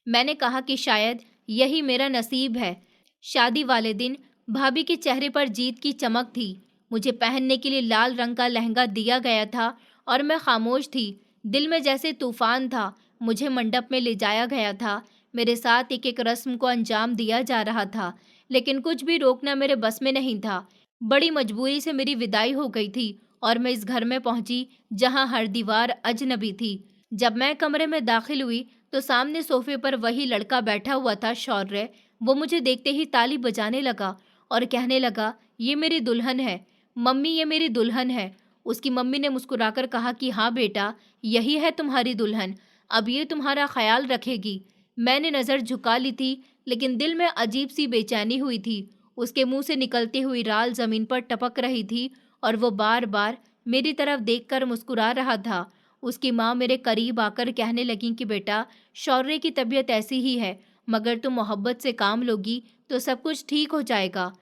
मैंने कहा कि शायद यही मेरा नसीब है। शादी वाले दिन भाभी के चेहरे पर जीत की चमक थी। मुझे पहनने के लिए लाल रंग का लहंगा दिया गया था और मैं खामोश थी। दिल में जैसे तूफान था। मुझे मंडप में ले जाया गया था। मेरे साथ एक एक रस्म को अंजाम दिया जा रहा था, लेकिन कुछ भी रोकना मेरे बस में नहीं था। बड़ी मजबूरी से मेरी विदाई हो गई थी और मैं इस घर में पहुंची जहां हर दीवार अजनबी थी। जब मैं कमरे में दाखिल हुई तो सामने सोफे पर वही लड़का बैठा हुआ था, शौर्य। वो मुझे देखते ही ताली बजाने लगा और कहने लगा, ये मेरी दुल्हन है मम्मी, ये मेरी दुल्हन है। उसकी मम्मी ने मुस्कुराकर कहा कि हाँ बेटा, यही है तुम्हारी दुल्हन, अब ये तुम्हारा ख्याल रखेगी। मैंने नज़र झुका ली थी, लेकिन दिल में अजीब सी बेचैनी हुई थी। उसके मुंह से निकलती हुई राल जमीन पर टपक रही थी और वो बार बार मेरी तरफ देखकर मुस्कुरा रहा था। उसकी माँ मेरे करीब आकर कहने लगी कि बेटा, शौर्य की तबीयत ऐसी ही है, मगर तुम मोहब्बत से काम लोगी तो सब कुछ ठीक हो जाएगा।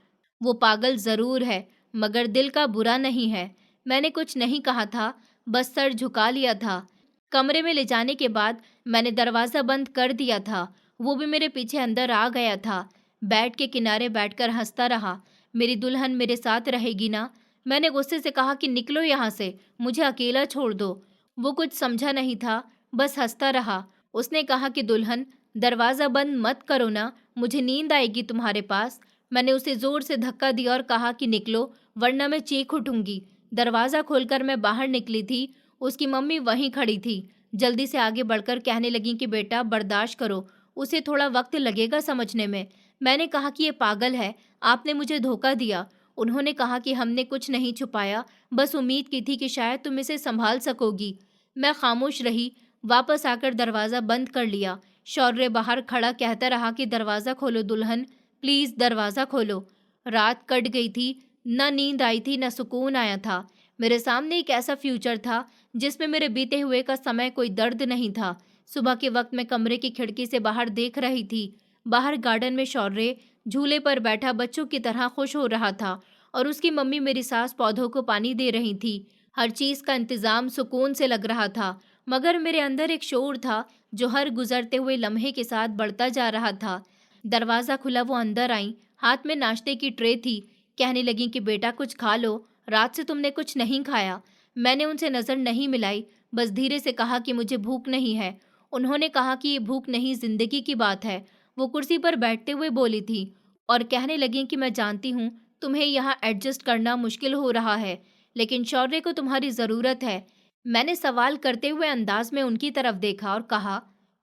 वो पागल ज़रूर है, मगर दिल का बुरा नहीं है। मैंने कुछ नहीं कहा था, बस सर झुका लिया था। कमरे में ले जाने के बाद मैंने दरवाज़ा बंद कर दिया था। वो भी मेरे पीछे अंदर आ गया था। बेड के किनारे बैठकर हंसता रहा। मेरी दुल्हन मेरे साथ रहेगी ना? मैंने गुस्से से कहा कि निकलो यहाँ से, मुझे अकेला छोड़ दो। वो कुछ समझा नहीं था, बस हंसता रहा। उसने कहा कि दुल्हन, दरवाज़ा बंद मत करो ना, मुझे नींद आएगी तुम्हारे पास। मैंने उसे ज़ोर से धक्का दिया और कहा कि निकलो, वरना मैं चीख उठूंगी। दरवाज़ा खोलकर मैं बाहर निकली थी। उसकी मम्मी वहीं खड़ी थी। जल्दी से आगे बढ़कर कहने लगी कि बेटा बर्दाश्त करो, उसे थोड़ा वक्त लगेगा समझने में। मैंने कहा कि ये पागल है, आपने मुझे धोखा दिया। उन्होंने कहा कि हमने कुछ नहीं छुपाया, बस उम्मीद की थी कि शायद तुम इसे संभाल सकोगी। मैं खामोश रही। वापस आकर दरवाज़ा बंद कर लिया। शौर्य बाहर खड़ा कहता रहा कि दरवाज़ा खोलो दुल्हन, प्लीज़ दरवाज़ा खोलो। रात कट गई थी, न नींद आई थी न सुकून आया था। मेरे सामने एक ऐसा फ्यूचर था जिसमें मेरे बीते हुए का समय कोई दर्द नहीं था। सुबह के वक्त मैं कमरे की खिड़की से बाहर देख रही थी। बाहर गार्डन में शौर्य झूले पर बैठा बच्चों की तरह खुश हो रहा था और उसकी मम्मी मेरी सास पौधों को पानी दे रही थी। हर चीज़ का इंतज़ाम सुकून से लग रहा था, मगर मेरे अंदर एक शोर था जो हर गुजरते हुए लम्हे के साथ बढ़ता जा रहा था। दरवाज़ा खुला, वो अंदर आई। हाथ में नाश्ते की ट्रे थी। कहने लगी कि बेटा कुछ खा लो, रात से तुमने कुछ नहीं खाया। मैंने उनसे नज़र नहीं मिलाई, बस धीरे से कहा कि मुझे भूख नहीं है। उन्होंने कहा कि ये भूख नहीं, जिंदगी की बात है। वो कुर्सी पर बैठते हुए बोली थी और कहने लगी कि मैं जानती हूँ तुम्हें यहाँ एडजस्ट करना मुश्किल हो रहा है, लेकिन शौर्य को तुम्हारी ज़रूरत है। मैंने सवाल करते हुए अंदाज में उनकी तरफ देखा और कहा,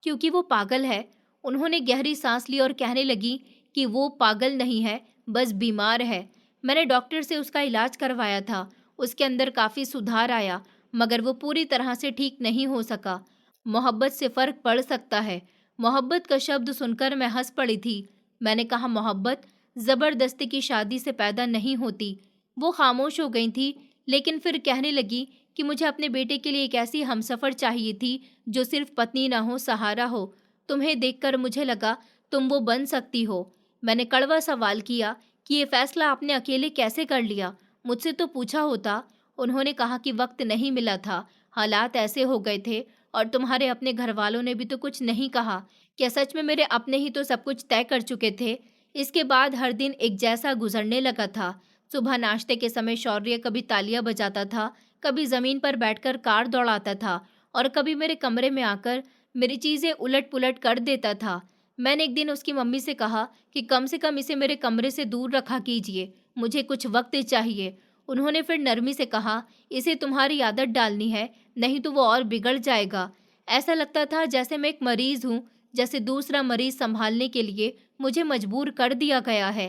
क्योंकि वो पागल है। उन्होंने गहरी सांस ली और कहने लगी कि वो पागल नहीं है, बस बीमार है। मैंने डॉक्टर से उसका इलाज करवाया था, उसके अंदर काफ़ी सुधार आया, मगर वो पूरी तरह से ठीक नहीं हो सका। मोहब्बत से फ़र्क पड़ सकता है। मोहब्बत का शब्द सुनकर मैं हंस पड़ी थी। मैंने कहा मोहब्बत ज़बरदस्ती की शादी से पैदा नहीं होती। वो खामोश हो गई थी, लेकिन फिर कहने लगी कि मुझे अपने बेटे के लिए एक ऐसी हमसफ़र चाहिए थी जो सिर्फ पत्नी ना हो, सहारा हो। तुम्हें देखकर मुझे लगा तुम वो बन सकती हो। मैंने कड़वा सवाल किया कि ये फैसला आपने अकेले कैसे कर लिया? मुझसे तो पूछा होता। उन्होंने कहा कि वक्त नहीं मिला था, हालात ऐसे हो गए थे और तुम्हारे अपने घर वालों ने भी तो कुछ नहीं कहा। क्या सच में मेरे अपने ही तो सब कुछ तय कर चुके थे? इसके बाद हर दिन एक जैसा गुजरने लगा था। सुबह नाश्ते के समय शौर्य कभी तालियां बजाता था, कभी जमीन पर बैठकर कार दौड़ाता था और कभी मेरे कमरे में आकर मेरी चीज़ें उलट-पुलट कर देता था। मैंने एक दिन उसकी मम्मी से कहा कि कम से कम इसे मेरे कमरे से दूर रखा कीजिए, मुझे कुछ वक़्त चाहिए। उन्होंने फिर नरमी से कहा, इसे तुम्हारी आदत डालनी है, नहीं तो वो और बिगड़ जाएगा। ऐसा लगता था जैसे मैं एक मरीज़ हूँ, जैसे दूसरा मरीज़ सँभालने के लिए मुझे मजबूर कर दिया गया है।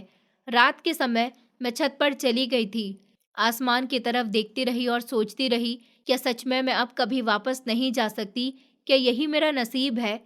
रात के समय मैं छत पर चली गई थी। आसमान की तरफ देखती रही और सोचती रही, क्या सच में मैं अब कभी वापस नहीं जा सकती? क्या यही मेरा नसीब है?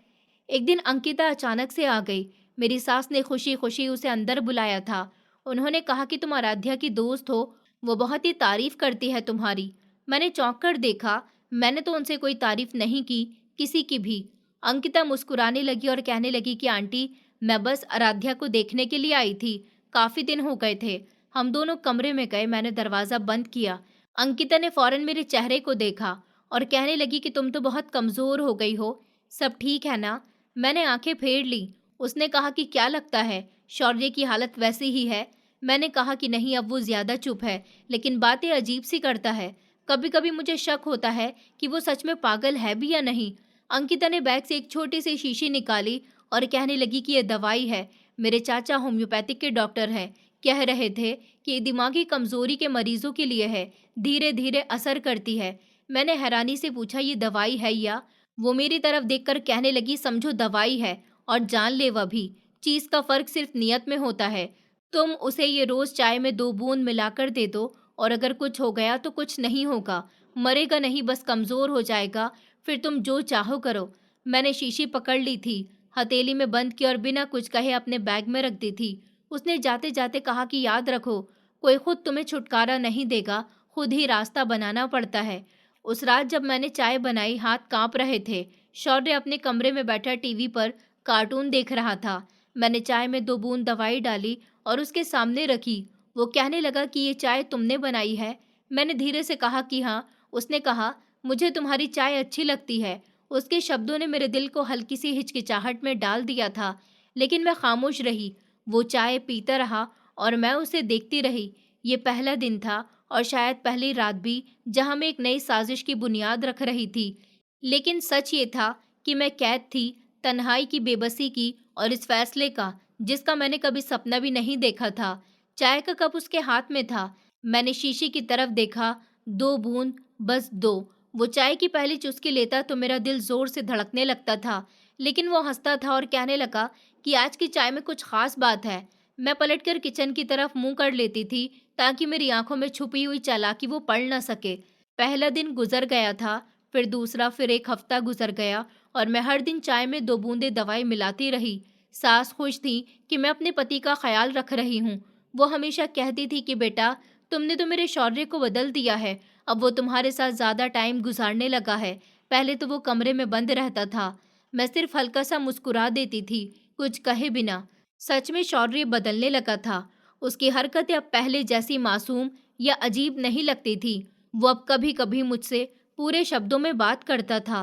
एक दिन अंकिता अचानक से आ गई। मेरी सास ने खुशी-खुशी उसे अंदर बुलाया था। उन्होंने कहा कि तुम आराध्या की दोस्त हो, वो बहुत ही तारीफ करती है तुम्हारी। मैंने चौंक कर देखा, मैंने तो उनसे कोई तारीफ नहीं की, किसी की भी। अंकिता मुस्कुराने लगी और कहने लगी कि आंटी, मैं बस आराध्या को देखने के लिए आई थी। काफी दिन हो गए थे। हम दोनों कमरे में गए, मैंने दरवाजा बंद किया। अंकिता ने फौरन मेरे चेहरे को देखा और कहने लगी कि तुम तो बहुत कमजोर हो गई हो, सब ठीक है ना? मैंने आंखें फेर ली। उसने कहा कि क्या लगता है, शौर्य की हालत वैसी ही है? मैंने कहा कि नहीं, अब वो ज्यादा चुप है, लेकिन बातें अजीब सी करता है। कभी कभी मुझे शक होता है कि वो सच में पागल है भी या नहीं। अंकिता ने बैग से एक छोटी सी शीशी निकाली और कहने लगी कि यह दवाई है। मेरे चाचा होम्योपैथिक के डॉक्टर हैं, कह रहे थे कि ये दिमागी कमजोरी के मरीजों के लिए है, धीरे धीरे असर करती है। मैंने हैरानी से पूछा, ये दवाई है या? वो मेरी तरफ देखकर कहने लगी, समझो दवाई है और जानलेवा भी। चीज का फर्क सिर्फ नियत में होता है। तुम उसे ये रोज चाय में 2 बूंद मिलाकर दे दो और अगर कुछ हो गया तो कुछ नहीं होगा, मरेगा नहीं, बस कमजोर हो जाएगा, फिर तुम जो चाहो करो। मैंने शीशी पकड़ ली थी, हथेली में बंद की और बिना कुछ कहे अपने बैग में रख दी थी। उसने जाते जाते कहा कि याद रखो, कोई खुद तुम्हें छुटकारा नहीं देगा, खुद ही रास्ता बनाना पड़ता है। उस रात जब मैंने चाय बनाई, हाथ कांप रहे थे। शौर्य अपने कमरे में बैठा टीवी पर कार्टून देख रहा था। मैंने चाय में 2 बूंद दवाई डाली और उसके सामने रखी। वो कहने लगा कि ये चाय तुमने बनाई है? मैंने धीरे से कहा कि हाँ। उसने कहा, मुझे तुम्हारी चाय अच्छी लगती है। उसके शब्दों ने मेरे दिल को हल्की सी हिचकिचाहट में डाल दिया था, लेकिन मैं खामोश रही। वो चाय पीता रहा और मैं उसे देखती रही। ये पहला दिन था और शायद पहली रात भी, जहां मैं एक नई साजिश की बुनियाद रख रही थी। लेकिन सच ये था कि मैं कैद थी, तन्हाई की, बेबसी की और इस फैसले का जिसका मैंने कभी सपना भी नहीं देखा था। चाय का कप उसके हाथ में था। मैंने शीशे की तरफ देखा। 2 बूंद, बस 2। वो चाय की पहली चुस्की लेता तो मेरा दिल जोर से धड़कने लगता था, लेकिन वो हंसता था और कहने लगा कि आज की चाय में कुछ खास बात है। मैं पलटकर किचन की तरफ मुंह कर लेती थी ताकि मेरी आंखों में छुपी हुई चालाकी वो पढ़ न सके। पहला दिन गुजर गया था, फिर दूसरा, फिर एक हफ्ता गुजर गया और मैं हर दिन चाय में 2 बूंदे दवाई मिलाती रही। सास खुश थी कि मैं अपने पति का ख्याल रख रही हूँ। वो हमेशा कहती थी कि बेटा, तुमने तो मेरे शौर्य को बदल दिया है, अब वो तुम्हारे साथ ज्यादा टाइम गुजारने लगा है। पहले तो वो कमरे में बंद रहता था। मैं सिर्फ हल्का सा मुस्कुरा देती थी, कुछ कहे बिना। सच में शौर्य बदलने लगा था। उसकी हरकतें अब पहले जैसी मासूम या अजीब नहीं लगती थी। वो अब कभी कभी मुझसे पूरे शब्दों में बात करता था,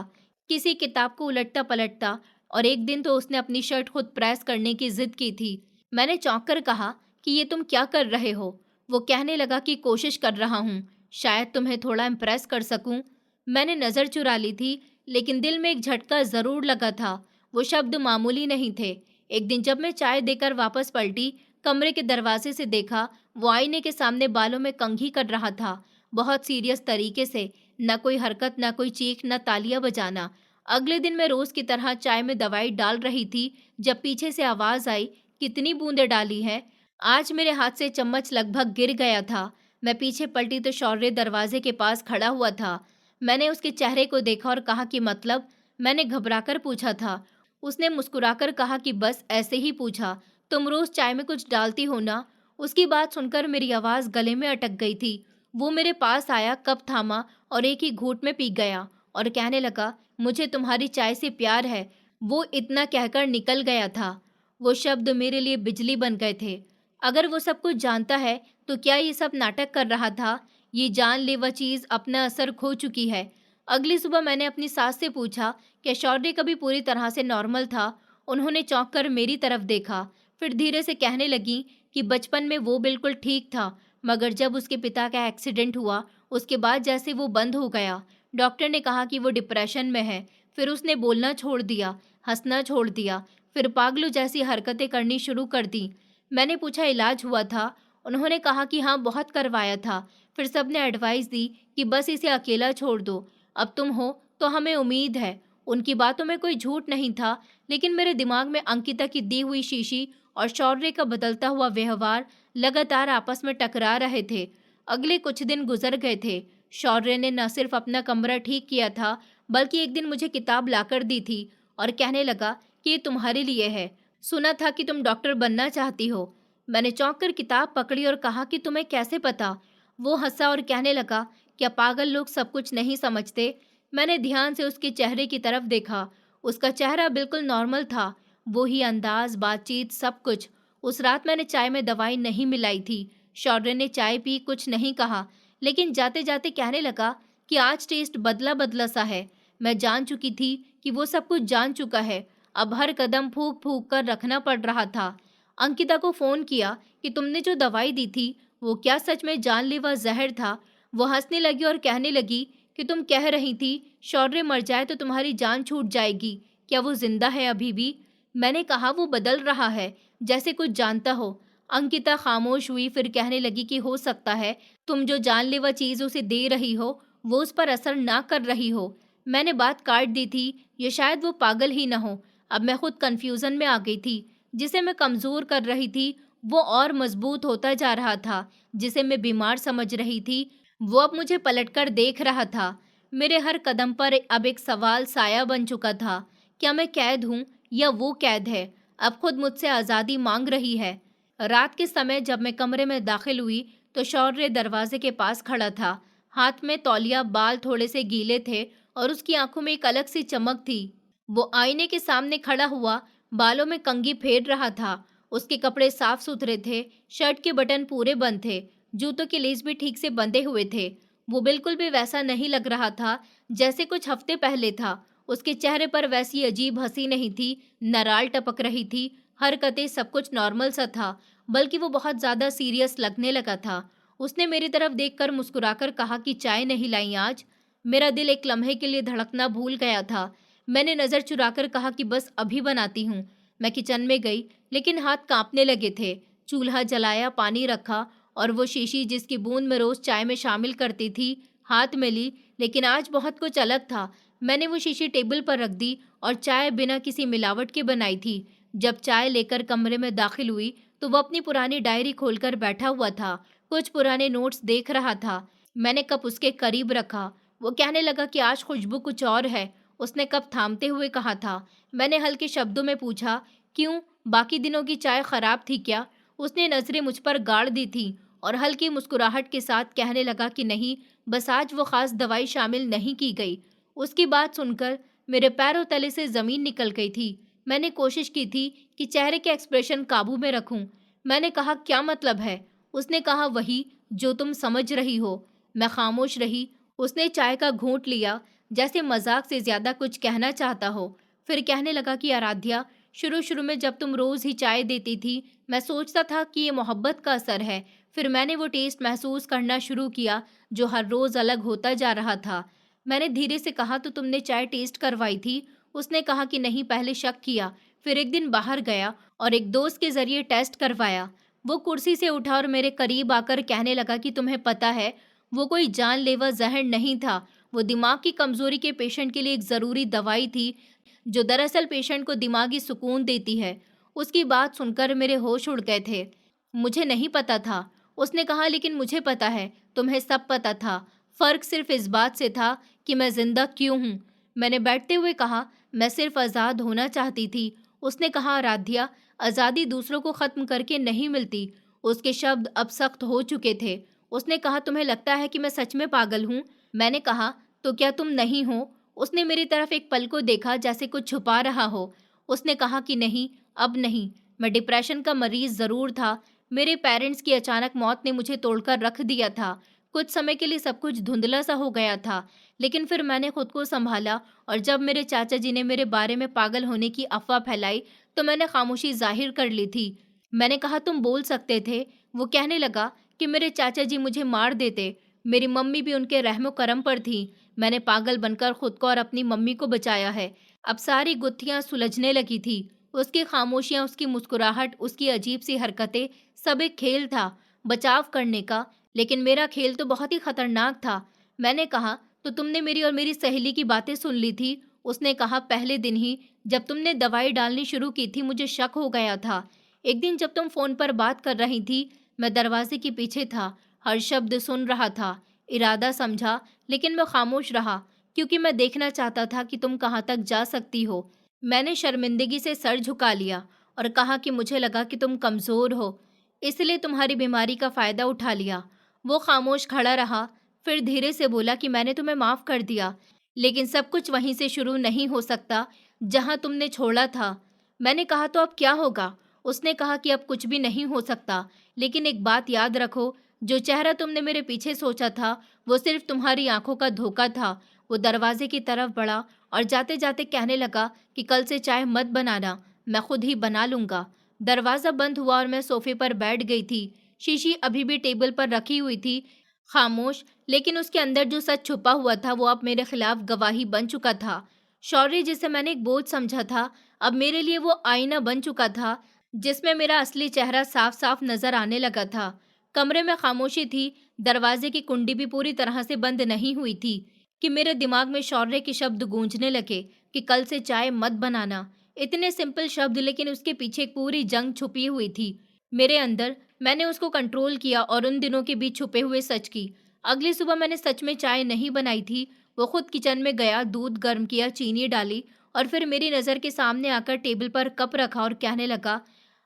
किसी किताब को उलटता पलटता, और एक दिन तो उसने अपनी शर्ट खुद प्रेस करने की जिद की थी। मैंने चौंक कर कहा कि ये तुम क्या कर रहे हो? वो कहने लगा कि कोशिश कर रहा हूँ, शायद तुम्हें थोड़ा इम्प्रेस कर सकूं। मैंने नज़र चुरा ली थी, लेकिन दिल में एक झटका जरूर लगा था। वो शब्द मामूली नहीं थे। एक दिन जब मैं चाय देकर वापस पलटी, कमरे के दरवाजे से देखा, वो आईने के सामने बालों में कंघी कर रहा था, बहुत सीरियस तरीके से। न कोई हरकत, न कोई चीख, न तालियां बजाना। अगले दिन मैं रोज की तरह चाय में दवाई डाल रही थी जब पीछे से आवाज आई, कितनी बूंदें डाली हैं? आज मेरे हाथ से चम्मच लगभग गिर गया था। मैं पीछे पलटी तो शौर्य दरवाजे के पास खड़ा हुआ था। मैंने उसके चेहरे को देखा और कहा कि मतलब? मैंने घबराकर पूछा था। उसने मुस्कुराकर कहा कि बस ऐसे ही पूछा, तुम रोज चाय में कुछ डालती हो ना? उसकी बात सुनकर मेरी आवाज गले में अटक गई थी। वो मेरे पास आया, कप थामा और एक ही घूंट में पी गया और कहने लगा, मुझे तुम्हारी चाय से प्यार है। वो इतना कहकर निकल गया था। वो शब्द मेरे लिए बिजली बन गए थे। अगर वो सब कुछ जानता है तो क्या ये सब नाटक कर रहा था? ये जानलेवा चीज अपना असर खो चुकी है। अगली सुबह मैंने अपनी सास से पूछा कि शौर्य कभी पूरी तरह से नॉर्मल था। उन्होंने चौंक कर मेरी तरफ देखा, फिर धीरे से कहने लगी कि बचपन में वो बिल्कुल ठीक था, मगर जब उसके पिता का एक्सीडेंट हुआ, उसके बाद जैसे वो बंद हो गया। डॉक्टर ने कहा कि वो डिप्रेशन में है। फिर उसने बोलना छोड़ दिया, हंसना छोड़ दिया, फिर पागलों जैसी हरकतें करनी शुरू कर दी। मैंने पूछा इलाज हुआ था? उन्होंने कहा कि हाँ बहुत करवाया था। फिर सबने एडवाइस दी कि बस इसे अकेला छोड़ दो, अब तुम हो तो हमें उम्मीद है। उनकी बातों में कोई झूठ नहीं था, लेकिन मेरे दिमाग में अंकिता की दी हुई शीशी और शौर्य का बदलता हुआ व्यवहार लगातार आपस में टकरा रहे थे। अगले कुछ दिन गुजर गए थे। शौर्य ने न सिर्फ अपना कमरा ठीक किया था, बल्कि एक दिन मुझे किताब लाकर दी थी और कहने लगा कि ये तुम्हारे लिए है। सुना था कि तुम डॉक्टर बनना चाहती हो। मैंने चौंक कर किताब पकड़ी और कहा कि तुम्हें कैसे पता? वो हंसा और कहने लगा, क्या पागल लोग सब कुछ नहीं समझते? मैंने ध्यान से उसके चेहरे की तरफ देखा। उसका चेहरा बिल्कुल नॉर्मल था, वो ही अंदाज, बातचीत, सब कुछ। उस रात मैंने चाय में दवाई नहीं मिलाई थी। शौर्य ने चाय पी, कुछ नहीं कहा, लेकिन जाते जाते कहने लगा कि आज टेस्ट बदला बदला सा है। मैं जान चुकी थी कि वो सब कुछ जान चुका है। अब हर कदम फूक फूक कर रखना पड़ रहा था। अंकिता को फोन किया कि तुमने जो दवाई दी थी वो क्या सच में जानलेवा जहर था? वो हंसने लगी और कहने लगी कि तुम कह रही थी शौर्य मर जाए तो तुम्हारी जान छूट जाएगी, क्या वो जिंदा है अभी भी? मैंने कहा वो बदल रहा है, जैसे कुछ जानता हो। अंकिता खामोश हुई, फिर कहने लगी कि हो सकता है तुम जो जानलेवा चीज उसे दे रही हो वो उस पर असर ना कर रही हो। मैंने बात काट दी थी, ये शायद वो पागल ही ना हो। अब मैं खुद कंफ्यूजन में आ गई थी। जिसे मैं कमजोर कर रही थी वो और मजबूत होता जा रहा था। जिसे मैं बीमार समझ रही थी वो अब मुझे पलटकर देख रहा था। मेरे हर कदम पर अब एक सवाल साया बन चुका था। क्या मैं कैद हूँ या वो कैद है? अब खुद मुझसे आज़ादी मांग रही है। रात के समय जब मैं कमरे में दाखिल हुई तो शौर्य दरवाजे के पास खड़ा था। हाथ में तौलिया, बाल थोड़े से गीले थे और उसकी आंखों में एक अलग सी चमक थी। वो आईने के सामने खड़ा हुआ बालों में कंघी फेर रहा था। उसके कपड़े साफ सुथरे थे, शर्ट के बटन पूरे बंद थे, जूतों के लेस भी ठीक से बंधे हुए थे। वो बिल्कुल भी वैसा नहीं लग रहा था जैसे कुछ हफ्ते पहले था। उसके चेहरे पर वैसी अजीब हंसी नहीं थी, नराल टपक रही थी, हरकतें, सब कुछ नॉर्मल सा था, बल्कि वो बहुत ज्यादा सीरियस लगने लगा था। उसने मेरी तरफ देखकर मुस्कुराकर कहा कि चाय नहीं लाई आज? मेरा दिल एक लम्हे के लिए धड़कना भूल गया था। मैंने नजर चुराकर कहा कि बस अभी बनाती हूँ। मैं किचन में गई, लेकिन हाथ कांपने लगे थे। चूल्हा जलाया, पानी रखा और वो शीशी जिसकी बूंद मैं रोज चाय में शामिल करती थी हाथ में ली। लेकिन आज बहुत कुछ अलग था। मैंने वो शीशी टेबल पर रख दी और चाय बिना किसी मिलावट के बनाई थी। जब चाय लेकर कमरे में दाखिल हुई तो वो अपनी पुरानी डायरी खोलकर बैठा हुआ था, कुछ पुराने नोट्स देख रहा था। मैंने कप उसके करीब रखा। वो कहने लगा कि आज खुशबू कुछ और है। उसने कप थामते हुए कहा था। मैंने हल्के शब्दों में पूछा, क्यों, बाकी दिनों की चाय खराब थी क्या? उसने नजरें मुझ पर गाड़ दी थी और हल्की मुस्कुराहट के साथ कहने लगा कि नहीं, बस आज वो खास दवाई शामिल नहीं की गई। उसकी बात सुनकर मेरे पैरों तले से जमीन निकल गई थी। मैंने कोशिश की थी कि चेहरे के एक्सप्रेशन काबू में रखूं। मैंने कहा, क्या मतलब है? उसने कहा, वही जो तुम समझ रही हो। मैं खामोश रही। उसने चाय का घूंट लिया, जैसे मजाक से ज्यादा कुछ कहना चाहता हो। फिर कहने लगा कि आराध्या, शुरू शुरू में जब तुम रोज ही चाय देती थी मैं सोचता था कि ये मोहब्बत का असर है। फिर मैंने वो टेस्ट महसूस करना शुरू किया जो हर रोज अलग होता जा रहा था। मैंने धीरे से कहा, तो तुमने चाय टेस्ट करवाई थी? उसने कहा कि नहीं, पहले शक किया, फिर एक दिन बाहर गया और एक दोस्त के जरिए टेस्ट करवाया। वो कुर्सी से उठा और मेरे करीब आकर कहने लगा कि तुम्हें पता है वो कोई जानलेवा जहर नहीं था, वो दिमाग की कमजोरी के पेशेंट के लिए एक जरूरी दवाई थी जो दरअसल पेशेंट को दिमागी सुकून देती है। उसकी बात सुनकर मेरे होश उड़ गए थे। मुझे नहीं पता था। उसने कहा, लेकिन मुझे पता है, तुम्हें सब पता था। फर्क सिर्फ इस बात से था कि मैं जिंदा क्यों हूँ। मैंने बैठते हुए कहा, मैं सिर्फ आज़ाद होना चाहती थी। उसने कहा, आराध्या, आज़ादी दूसरों को ख़त्म करके नहीं मिलती। उसके शब्द अब सख्त हो चुके थे। उसने कहा, तुम्हें लगता है कि मैं सच में पागल हूँ? मैंने कहा, तो क्या तुम नहीं हो? उसने मेरी तरफ एक पल को देखा जैसे कुछ छुपा रहा हो। उसने कहा कि नहीं, अब नहीं। मैं डिप्रेशन का मरीज ज़रूर था। मेरे पेरेंट्स की अचानक मौत ने मुझे तोड़कर रख दिया था। कुछ समय के लिए सब कुछ धुंधला सा हो गया था, लेकिन फिर मैंने खुद को संभाला और जब मेरे चाचा जी ने मेरे बारे में पागल होने की अफवाह फैलाई तो मैंने खामोशी जाहिर कर ली थी। मैंने कहा, तुम बोल सकते थे। वो कहने लगा कि मेरे चाचा जी मुझे मार देते। मेरी मम्मी भी उनके रहमो करम पर थी। मैंने पागल बनकर खुद को और अपनी मम्मी को बचाया है। अब सारी गुत्थियां सुलझने लगी थी। उसकी खामोशियां, उसकी मुस्कुराहट, उसकी अजीब सी हरकतें, सब एक खेल था बचाव करने का। लेकिन मेरा खेल तो बहुत ही खतरनाक था। मैंने कहा, तो तुमने मेरी और मेरी सहेली की बातें सुन ली थी? उसने कहा, पहले दिन ही जब तुमने दवाई डालनी शुरू की थी मुझे शक हो गया था। एक दिन जब तुम फोन पर बात कर रही थी, मैं दरवाजे के पीछे था, हर शब्द सुन रहा था। इरादा समझा, लेकिन मैं खामोश रहा, क्योंकि मैं देखना चाहता था कि तुम कहाँ तक जा सकती हो। मैंने शर्मिंदगी से सर झुका लिया और कहा कि मुझे लगा कि तुम कमज़ोर हो, इसलिए तुम्हारी बीमारी का फ़ायदा उठा लिया। वो खामोश खड़ा रहा, फिर धीरे से बोला कि मैंने तुम्हें माफ़ कर दिया, लेकिन सब कुछ वहीं से शुरू नहीं हो सकता जहाँ तुमने छोड़ा था। मैंने कहा, तो अब क्या होगा? उसने कहा कि अब कुछ भी नहीं हो सकता, लेकिन एक बात याद रखो, जो चेहरा तुमने मेरे पीछे सोचा था वो सिर्फ तुम्हारी आंखों का धोखा था। वो दरवाजे की तरफ बढ़ा और जाते जाते कहने लगा कि कल से चाय मत बनाना, मैं खुद ही बना लूंगा। दरवाज़ा बंद हुआ और मैं सोफे पर बैठ गई थी। शीशी अभी भी टेबल पर रखी हुई थी, खामोश, लेकिन उसके अंदर जो सच छुपा हुआ था वो अब मेरे खिलाफ गवाही बन चुका था। शौर्य, जिसे मैंने एक बोझ समझा था, अब मेरे लिए वो आईना बन चुका था जिसमें मेरा असली चेहरा साफ साफ नजर आने लगा था। कमरे में खामोशी थी, दरवाजे की कुंडी भी पूरी तरह से बंद नहीं हुई थी कि मेरे दिमाग में शौर्य के शब्द गूंजने लगे कि कल से चाय मत बनाना। इतने सिंपल शब्द, लेकिन उसके पीछे एक पूरी जंग छुपी हुई थी मेरे अंदर। मैंने उसको कंट्रोल किया और उन दिनों के बीच छुपे हुए सच की। अगली सुबह मैंने सच में चाय नहीं बनाई थी। वो खुद किचन में गया, दूध गर्म किया, चीनी डाली और फिर मेरी नज़र के सामने आकर टेबल पर कप रखा और कहने लगा,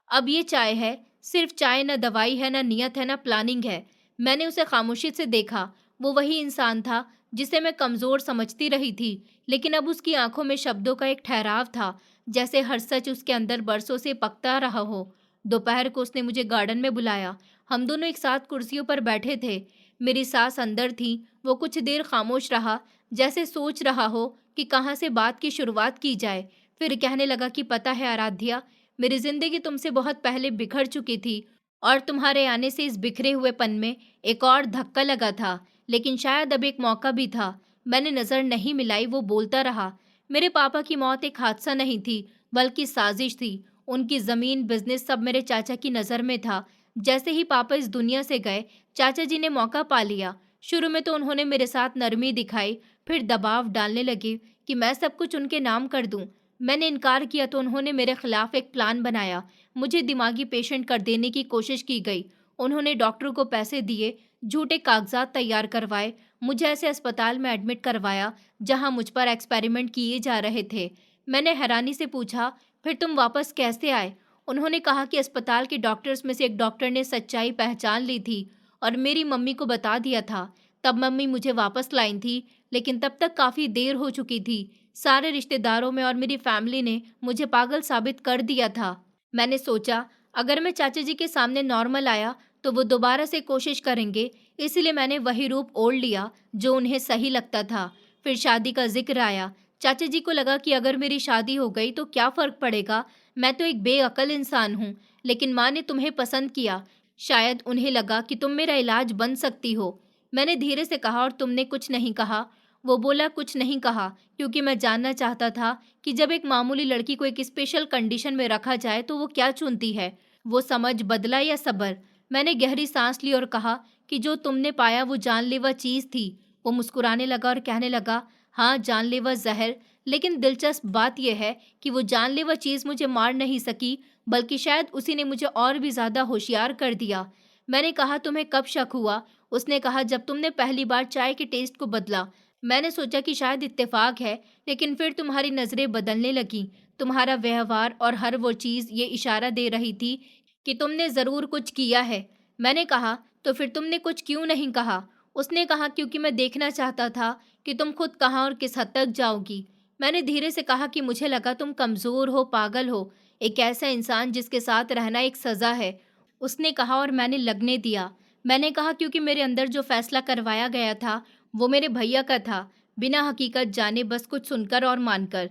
अब ये चाय है, सिर्फ चाय, न दवाई है, न नियत है, न प्लानिंग है। मैंने उसे खामोशी से देखा। वो वही इंसान था जिसे मैं कमज़ोर समझती रही थी, लेकिन अब उसकी आंखों में शब्दों का एक ठहराव था, जैसे हर सच उसके अंदर बरसों से पकता रहा हो। दोपहर को उसने मुझे गार्डन में बुलाया। हम दोनों एक साथ कुर्सियों पर बैठे थे। मेरी सास अंदर थी। वो कुछ देर खामोश रहा, जैसे सोच रहा हो कि कहाँ से बात की शुरुआत की जाए। फिर कहने लगा कि पता है आराध्या, मेरी जिंदगी तुमसे बहुत पहले बिखर चुकी थी और तुम्हारे आने से इस बिखरे हुए पन में एक और धक्का लगा था, लेकिन शायद अब एक मौका भी था। मैंने नजर नहीं मिलाई, वो बोलता रहा। मेरे पापा की मौत एक हादसा नहीं थी, बल्कि साजिश थी। उनकी जमीन, बिजनेस, सब मेरे चाचा की नजर में था। जैसे ही पापा इस दुनिया से गए, चाचा जी ने मौका पा लिया। शुरू में तो उन्होंने मेरे साथ नरमी दिखाई, फिर दबाव डालने लगे कि मैं सब कुछ उनके नाम कर दूं। मैंने इनकार किया तो उन्होंने मेरे खिलाफ एक प्लान बनाया। मुझे दिमागी पेशेंट कर देने की कोशिश की गई। उन्होंने डॉक्टर को पैसे दिए, झूठे कागजात तैयार करवाए, मुझे ऐसे अस्पताल में एडमिट करवाया जहां मुझ पर एक्सपेरिमेंट किए जा रहे थे। मैंने हैरानी से पूछा, फिर तुम वापस कैसे आए? उन्होंने कहा कि अस्पताल के डॉक्टर्स में से एक डॉक्टर ने सच्चाई पहचान ली थी और मेरी मम्मी को बता दिया था। तब मम्मी मुझे वापस लाई थी, लेकिन तब तक काफ़ी देर हो चुकी थी। सारे रिश्तेदारों में और मेरी फैमिली ने मुझे पागल साबित कर दिया था। मैंने सोचा, अगर मैं चाचा जी के सामने नॉर्मल आया तो वो दोबारा से कोशिश करेंगे, इसलिए मैंने वही रूप ओढ़ लिया जो उन्हें सही लगता था। फिर शादी का जिक्र आया। चाचा जी को लगा कि अगर मेरी शादी हो गई तो क्या फ़र्क पड़ेगा, मैं तो एक बेअकल इंसान हूँ। लेकिन माँ ने तुम्हें पसंद किया, शायद उन्हें लगा कि तुम मेरा इलाज बन सकती हो। मैंने धीरे से कहा, और तुमने कुछ नहीं कहा? वो बोला, कुछ नहीं कहा, क्योंकि मैं जानना चाहता था कि जब एक मामूली लड़की को एक स्पेशल कंडीशन में रखा जाए तो वो क्या चुनती है, वो समझ, बदला या सब्र। मैंने गहरी सांस ली और कहा कि जो तुमने पाया वो जानलेवा चीज़ थी। वो मुस्कुराने लगा और कहने लगा, हाँ, जानलेवा जहर। लेकिन दिलचस्प बात यह है कि वो जानलेवा चीज़ मुझे मार नहीं सकी, बल्कि शायद उसी ने मुझे और भी ज़्यादा होशियार कर दिया। मैंने कहा, तुम्हें कब शक हुआ? उसने कहा, जब तुमने पहली बार चाय के टेस्ट को बदला। मैंने सोचा कि शायद इत्तेफाक है, लेकिन फिर तुम्हारी नज़रें बदलने लगीं। तुम्हारा व्यवहार और हर वो चीज़ ये इशारा दे रही थी कि तुमने ज़रूर कुछ किया है। मैंने कहा, तो फिर तुमने कुछ क्यों नहीं कहा? उसने कहा, क्योंकि मैं देखना चाहता था कि तुम खुद कहाँ और किस हद तक जाओगी। मैंने धीरे से कहा कि मुझे लगा तुम कमज़ोर हो, पागल हो, एक ऐसा इंसान जिसके साथ रहना एक सज़ा है। उसने कहा, और मैंने लगने दिया। मैंने कहा, क्योंकि मेरे अंदर जो फैसला करवाया गया था वो मेरे भैया का था, बिना हकीकत जाने, बस कुछ सुनकर और मानकर।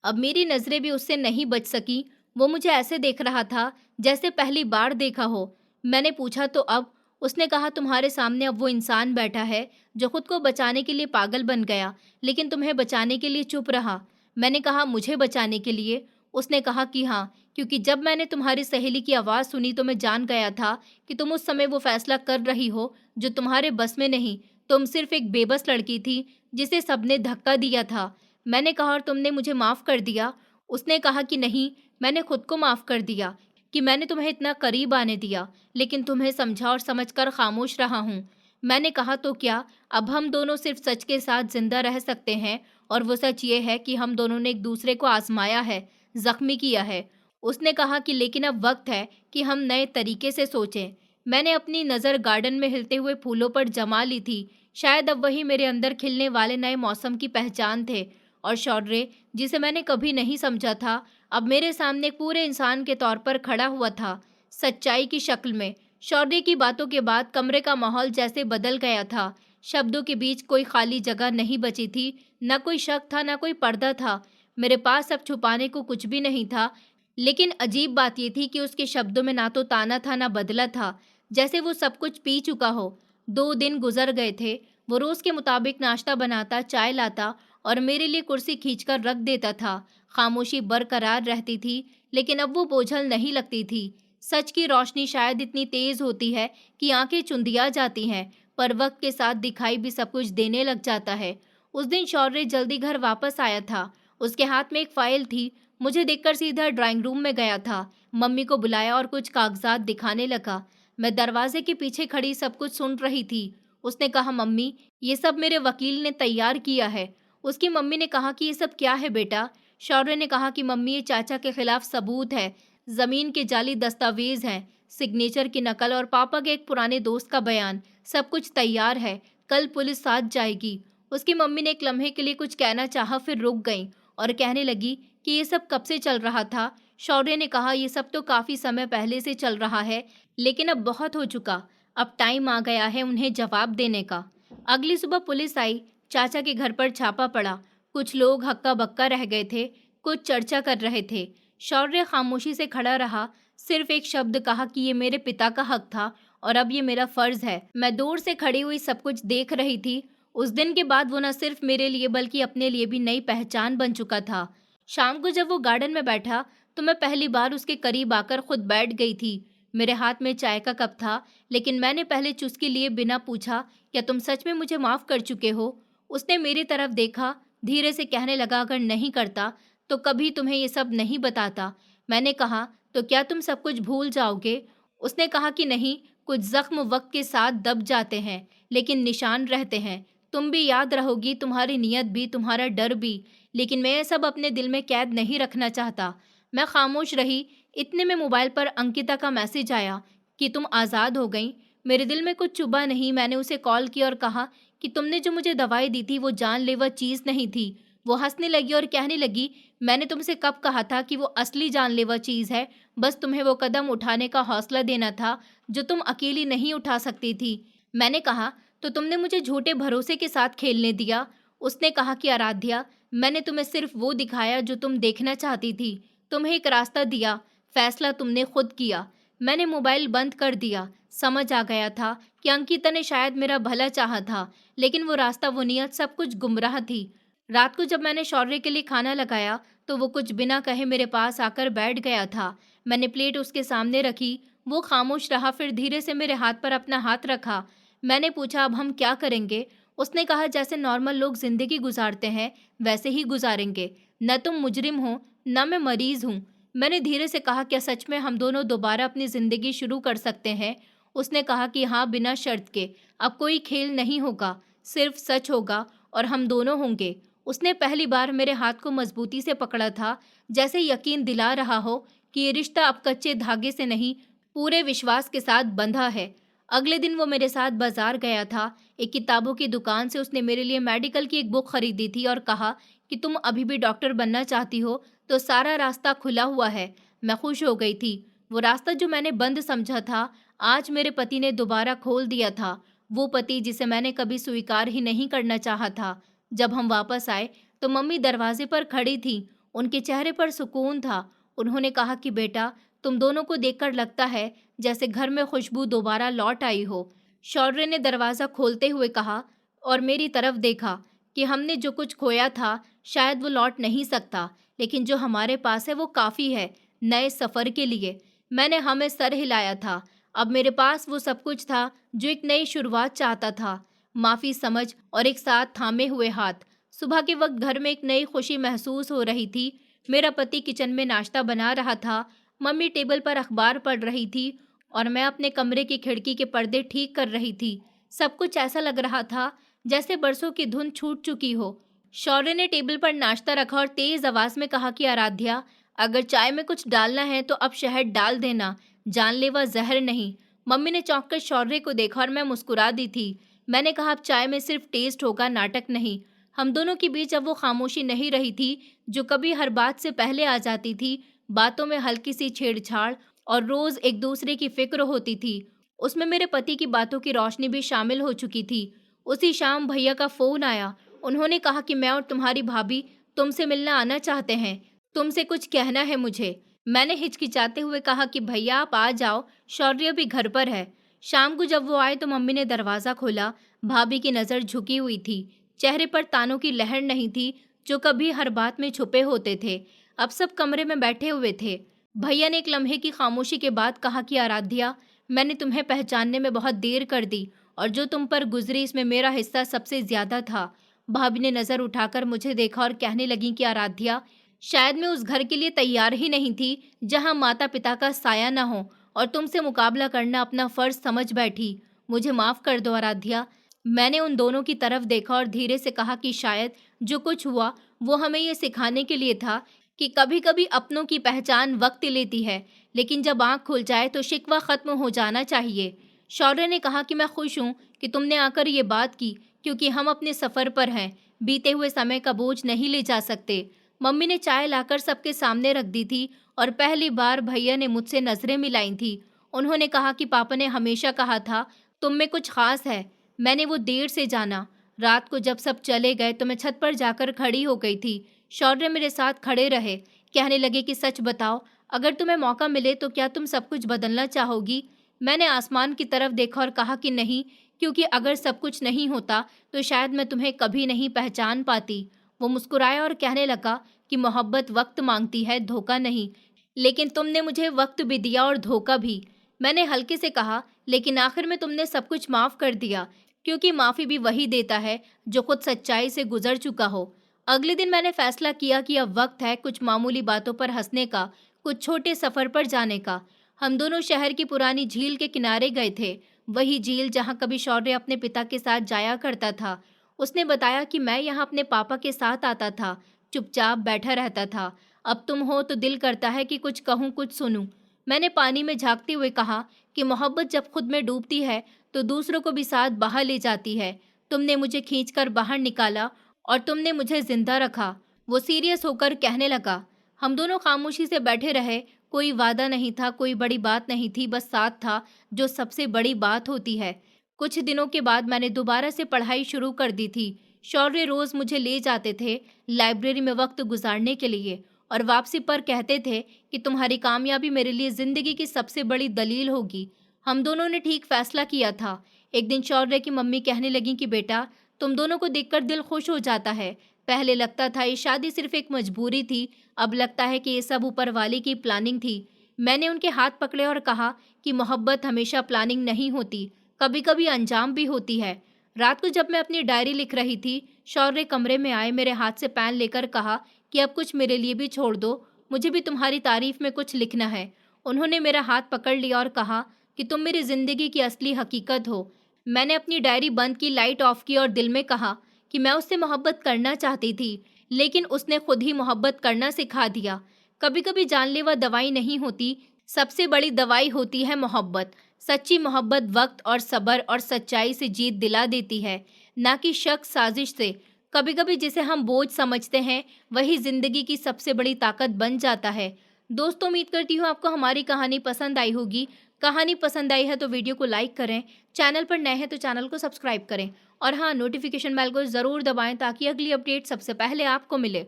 अब मेरी नज़रें भी उससे नहीं बच सकी। वो मुझे ऐसे देख रहा था जैसे पहली बार देखा हो। मैंने पूछा, तो अब? उसने कहा, तुम्हारे सामने अब वो इंसान बैठा है जो खुद को बचाने के लिए पागल बन गया, लेकिन तुम्हें बचाने के लिए चुप रहा। मैंने कहा, मुझे बचाने के लिए? उसने कहा कि हाँ, क्योंकि जब मैंने तुम्हारी सहेली की आवाज़ सुनी तो मैं जान गया था कि तुम उस समय वो फैसला कर रही हो जो तुम्हारे बस में नहीं। तुम सिर्फ एक बेबस लड़की थी जिसे सबने धक्का दिया था। मैंने कहा, और तुमने मुझे माफ़ कर दिया? उसने कहा कि नहीं, मैंने खुद को माफ़ कर दिया कि मैंने तुम्हें इतना करीब आने दिया, लेकिन तुम्हें समझा और समझकर खामोश रहा हूँ। मैंने कहा, तो क्या अब हम दोनों सिर्फ सच के साथ जिंदा रह सकते हैं? और वो सच ये है कि हम दोनों ने एक दूसरे को आजमाया है, जख्मी किया है। उसने कहा कि लेकिन अब वक्त है कि हम नए तरीके से सोचें। मैंने अपनी नज़र गार्डन में हिलते हुए फूलों पर जमा ली थी। शायद अब वही मेरे अंदर खिलने वाले नए मौसम की पहचान थे। और शौर्य, जिसे मैंने कभी नहीं समझा था, अब मेरे सामने एक पूरे इंसान के तौर पर खड़ा हुआ था, सच्चाई की शक्ल में। शौर्य की बातों के बाद कमरे का माहौल जैसे बदल गया था। शब्दों के बीच कोई खाली जगह नहीं बची थी, न कोई शक था, न कोई पर्दा था। मेरे पास अब छुपाने को कुछ भी नहीं था, लेकिन अजीब बात यह थी कि उसके शब्दों में ना तो ताना था, ना बदला था, जैसे वो सब कुछ पी चुका हो। 2 दिन गुजर गए थे। वो रोज के मुताबिक नाश्ता बनाता, चाय लाता और मेरे लिए कुर्सी खींचकर रख देता था। खामोशी बरकरार रहती थी, लेकिन अब वो बोझल नहीं लगती थी। सच की रोशनी शायद इतनी तेज होती है कि आंखें चुंधिया जाती हैं, पर वक्त के साथ दिखाई भी सब कुछ देने लग जाता है। उस दिन शौर्य जल्दी घर वापस आया था। उसके हाथ में एक फाइल थी। मुझे देखकर सीधा ड्राइंग रूम में गया था, मम्मी को बुलाया और कुछ कागजात दिखाने लगा। मैं दरवाजे के पीछे खड़ी सब कुछ सुन रही थी। उसने कहा, मम्मी, ये सब मेरे वकील ने तैयार किया है। उसकी मम्मी ने कहा कि ये सब क्या है बेटा? शौर्य ने कहा कि मम्मी, ये चाचा के खिलाफ सबूत है, जमीन के जाली दस्तावेज हैं, सिग्नेचर की नकल और पापा के एक पुराने दोस्त का बयान। सब कुछ तैयार है, कल पुलिस साथ जाएगी। उसकी मम्मी ने एक लम्हे के लिए कुछ कहना चाहा, फिर रुक गई और कहने लगी कि ये सब कब से चल रहा था? शौर्य ने कहा, ये सब तो काफी समय पहले से चल रहा है, लेकिन अब बहुत हो चुका। अब टाइम आ गया है उन्हें जवाब देने का। अगली सुबह पुलिस आई। चाचा के घर पर छापा पड़ा। कुछ लोग हक्का बक्का रह गए थे, कुछ चर्चा कर रहे थे। शौर्य खामोशी से खड़ा रहा, सिर्फ एक शब्द कहा कि ये मेरे पिता का हक था और अब ये मेरा फर्ज है। मैं दूर से खड़ी हुई सब कुछ देख रही थी। उस दिन के बाद वो न सिर्फ मेरे लिए बल्कि अपने लिए भी नई पहचान बन चुका था। शाम को जब वो गार्डन में बैठा तो मैं पहली बार उसके करीब आकर खुद बैठ गई थी। मेरे हाथ में चाय का कप था, लेकिन मैंने पहले चुस्की लिए बिना पूछा, क्या तुम सच में मुझे माफ कर चुके हो? उसने मेरी तरफ देखा, धीरे से कहने लगा, अगर नहीं करता तो कभी तुम्हें ये सब नहीं बताता। मैंने कहा, तो क्या तुम सब कुछ भूल जाओगे? उसने कहा कि नहीं, कुछ जख्म वक्त के साथ दब जाते हैं, लेकिन निशान रहते हैं। तुम भी याद रहोगी, तुम्हारी नीयत भी, तुम्हारा डर भी, लेकिन मैं ये सब अपने दिल में कैद नहीं रखना चाहता। मैं खामोश रही। इतने में मोबाइल पर अंकिता का मैसेज आया कि तुम आज़ाद हो गई। मेरे दिल में कुछ चुभा नहीं। मैंने उसे कॉल किया और कहा कि तुमने जो मुझे दवाई दी थी वो जानलेवा चीज़ नहीं थी। वो हंसने लगी और कहने लगी, मैंने तुमसे कब कहा था कि वो असली जानलेवा चीज़ है? बस तुम्हें वो कदम उठाने का हौसला देना था जो तुम अकेली नहीं उठा सकती थी। मैंने कहा, तो तुमने मुझे झूठे भरोसे के साथ खेलने दिया? उसने कहा कि आराध्या, मैंने तुम्हें सिर्फ वो दिखाया जो तुम देखना चाहती थी। तुम्हें एक रास्ता दिया, फैसला तुमने खुद किया। मैंने मोबाइल बंद कर दिया। समझ आ गया था कि अंकिता ने शायद मेरा भला चाहा था, लेकिन वो रास्ता, वो नियत, सब कुछ गुमराह थी। रात को जब मैंने शौर्य के लिए खाना लगाया तो वो कुछ बिना कहे मेरे पास आकर बैठ गया था। मैंने प्लेट उसके सामने रखी। वो खामोश रहा, फिर धीरे से मेरे हाथ पर अपना हाथ रखा। मैंने पूछा, अब हम क्या करेंगे? उसने कहा, जैसे नॉर्मल लोग जिंदगी गुजारते हैं वैसे ही गुजारेंगे। न तुम मुजरिम हो, न मैं मरीज हूँ। मैंने धीरे से कहा, क्या सच में हम दोनों दोबारा अपनी जिंदगी शुरू कर सकते हैं? उसने कहा कि हाँ, बिना शर्त के। अब कोई खेल नहीं होगा, सिर्फ सच होगा और हम दोनों होंगे। उसने पहली बार मेरे हाथ को मजबूती से पकड़ा था, जैसे यकीन दिला रहा हो कि ये रिश्ता अब कच्चे धागे से नहीं, पूरे विश्वास के साथ बंधा है। अगले दिन वो मेरे साथ बाजार गया था। एक किताबों की दुकान से उसने मेरे लिए मेडिकल की एक बुक खरीदी थी और कहा कि तुम अभी भी डॉक्टर बनना चाहती हो तो सारा रास्ता खुला हुआ है। मैं खुश हो गई थी। वो रास्ता जो मैंने बंद समझा था, आज मेरे पति ने दोबारा खोल दिया था। वो पति जिसे मैंने कभी स्वीकार ही नहीं करना चाहा था। जब हम वापस आए तो मम्मी दरवाजे पर खड़ी थी। उनके चेहरे पर सुकून था। उन्होंने कहा कि बेटा, तुम दोनों को देखकर लगता है जैसे घर में खुशबू दोबारा लौट आई हो। शौर्य ने दरवाज़ा खोलते हुए कहा और मेरी तरफ देखा कि हमने जो कुछ खोया था शायद वो लौट नहीं सकता, लेकिन जो हमारे पास है वो काफ़ी है नए सफ़र के लिए। मैंने हमें सर हिलाया था। अब मेरे पास वो सब कुछ था जो एक नई शुरुआत चाहता था। माफ़ी, समझ और एक साथ थामे हुए हाथ। सुबह के वक्त घर में एक नई खुशी महसूस हो रही थी। मेरा पति किचन में नाश्ता बना रहा था, मम्मी टेबल पर अखबार पढ़ रही थी और मैं अपने कमरे की खिड़की के पर्दे ठीक कर रही थी। सब कुछ ऐसा लग रहा था जैसे बरसों की धुन छूट चुकी हो। शौर्य ने टेबल पर नाश्ता रखा और तेज आवाज में कहा कि आराध्या, अगर चाय में कुछ डालना है तो अब शहद डाल देना, जानलेवा जहर नहीं। मम्मी ने चौंक कर शौर्य को देखा और मैं मुस्कुरा दी थी। मैंने कहा अब चाय में सिर्फ टेस्ट होगा, नाटक नहीं। हम दोनों के बीच अब वो खामोशी नहीं रही थी जो कभी हर बात से पहले आ जाती थी। बातों में हल्की सी छेड़छाड़ और रोज एक दूसरे की फिक्र होती थी। उसमें मेरे पति की बातों की रोशनी भी शामिल हो चुकी थी। उसी शाम भैया का फोन आया। उन्होंने कहा कि मैं और तुम्हारी भाभी तुमसे मिलना आना चाहते हैं, तुमसे कुछ कहना है मुझे। मैंने हिचकिचाते हुए कहा कि भैया आप आ जाओ, शौर्य भी घर पर है। शाम को जब वो आए तो मम्मी ने दरवाज़ा खोला। भाभी की नज़र झुकी हुई थी, चेहरे पर तानों की लहर नहीं थी जो कभी हर बात में छुपे होते थे। अब सब कमरे में बैठे हुए थे। भैया ने एक लम्हे की खामोशी के बाद कहा कि आराध्या, मैंने तुम्हें पहचानने में बहुत देर कर दी और जो तुम पर गुजरी इसमें मेरा हिस्सा सबसे ज्यादा था। भाभी ने नज़र उठाकर मुझे देखा और कहने लगी कि आराध्या, शायद मैं उस घर के लिए तैयार ही नहीं थी जहां माता पिता का साया न हो और तुमसे मुकाबला करना अपना फर्ज समझ बैठी। मुझे माफ कर दो आराध्या। मैंने उन दोनों की तरफ देखा और धीरे से कहा कि शायद जो कुछ हुआ वो हमें ये सिखाने के लिए था कि कभी कभी अपनों की पहचान वक्त लेती है, लेकिन जब आंख खुल जाए तो शिकवा खत्म हो जाना चाहिए। शौर्य ने कहा कि मैं खुश हूँ कि तुमने आकर ये बात की, क्योंकि हम अपने सफ़र पर हैं, बीते हुए समय का बोझ नहीं ले जा सकते। मम्मी ने चाय लाकर सबके सामने रख दी थी और पहली बार भैया ने मुझसे नज़रें मिलाई थी। उन्होंने कहा कि पापा ने हमेशा कहा था तुम में कुछ खास है। मैंने वो देर से जाना। रात को जब सब चले गए तो मैं छत पर जाकर खड़ी हो गई थी। शौर्य मेरे साथ खड़े रहे, कहने लगे कि सच बताओ, अगर तुम्हें मौका मिले तो क्या तुम सब कुछ बदलना चाहोगी? मैंने आसमान की तरफ देखा और कहा कि नहीं, क्योंकि अगर सब कुछ नहीं होता तो शायद मैं तुम्हें कभी नहीं पहचान पाती। वो मुस्कुराया और कहने लगा कि मोहब्बत वक्त मांगती है, धोखा नहीं। लेकिन तुमने मुझे वक्त भी दिया और धोखा भी। मैंने हल्के से कहा, लेकिन आखिर में तुमने सब कुछ माफ कर दिया, क्योंकि माफी भी वही देता है जो खुद सच्चाई से गुजर चुका हो। अगले दिन मैंने फैसला किया कि अब वक्त है कुछ मामूली बातों पर हंसने का, कुछ छोटे सफर पर जाने का। हम दोनों शहर की पुरानी झील के किनारे गए थे, वही झील जहाँ कभी शौर्य अपने पिता के साथ जाया करता था। उसने बताया कि मैं यहाँ अपने पापा के साथ आता था, चुपचाप बैठा रहता था। अब तुम हो तो दिल करता है कि कुछ कहूँ, कुछ सुनूं। मैंने पानी में झांकते हुए कहा कि मोहब्बत जब खुद में डूबती है तो दूसरों को भी साथ बाहर ले जाती है। तुमने मुझे खींचकर बाहर निकाला और तुमने मुझे जिंदा रखा। वो सीरियस होकर कहने लगा। हम दोनों खामोशी से बैठे रहे। कोई वादा नहीं था, कोई बड़ी बात नहीं थी, बस साथ था, जो सबसे बड़ी बात होती है। कुछ दिनों के बाद मैंने दोबारा से पढ़ाई शुरू कर दी थी। शौर्य रोज मुझे ले जाते थे लाइब्रेरी में वक्त गुजारने के लिए और वापसी पर कहते थे कि तुम्हारी कामयाबी मेरे लिए जिंदगी की सबसे बड़ी दलील होगी। हम दोनों ने ठीक फैसला किया था। एक दिन शौर्य की मम्मी कहने लगी कि बेटा, तुम दोनों को देखकर दिल खुश हो जाता है। पहले लगता था ये शादी सिर्फ एक मजबूरी थी, अब लगता है कि ये सब ऊपर वाले की प्लानिंग थी। मैंने उनके हाथ पकड़े और कहा कि मोहब्बत हमेशा प्लानिंग नहीं होती, कभी कभी अंजाम भी होती है। रात को जब मैं अपनी डायरी लिख रही थी, शौर्य कमरे में आए, मेरे हाथ से पेन लेकर कहा कि अब कुछ मेरे लिए भी छोड़ दो, मुझे भी तुम्हारी तारीफ में कुछ लिखना है। उन्होंने मेरा हाथ पकड़ लिया और कहा कि तुम मेरी जिंदगी की असली हकीकत हो। मैंने अपनी डायरी बंद की, लाइट ऑफ की और दिल में कहा कि मैं उससे मोहब्बत करना चाहती थी, लेकिन उसने खुद ही मोहब्बत करना सिखा दिया। कभी कभी जानलेवा दवाई नहीं होती, सबसे बड़ी दवाई होती है मोहब्बत। सच्ची मोहब्बत वक्त और सब्र और सच्चाई से जीत दिला देती है, ना कि शक साजिश से। कभी कभी जिसे हम बोझ समझते हैं वही जिंदगी की सबसे बड़ी ताकत बन जाता है। दोस्तों, उम्मीद करती हूँ आपको हमारी कहानी पसंद आई होगी। कहानी पसंद आई है तो वीडियो को लाइक करें, चैनल पर नए हैं तो चैनल को सब्सक्राइब करें और हाँ, नोटिफिकेशन बेल को ज़रूर दबाएं ताकि अगली अपडेट सबसे पहले आपको मिले।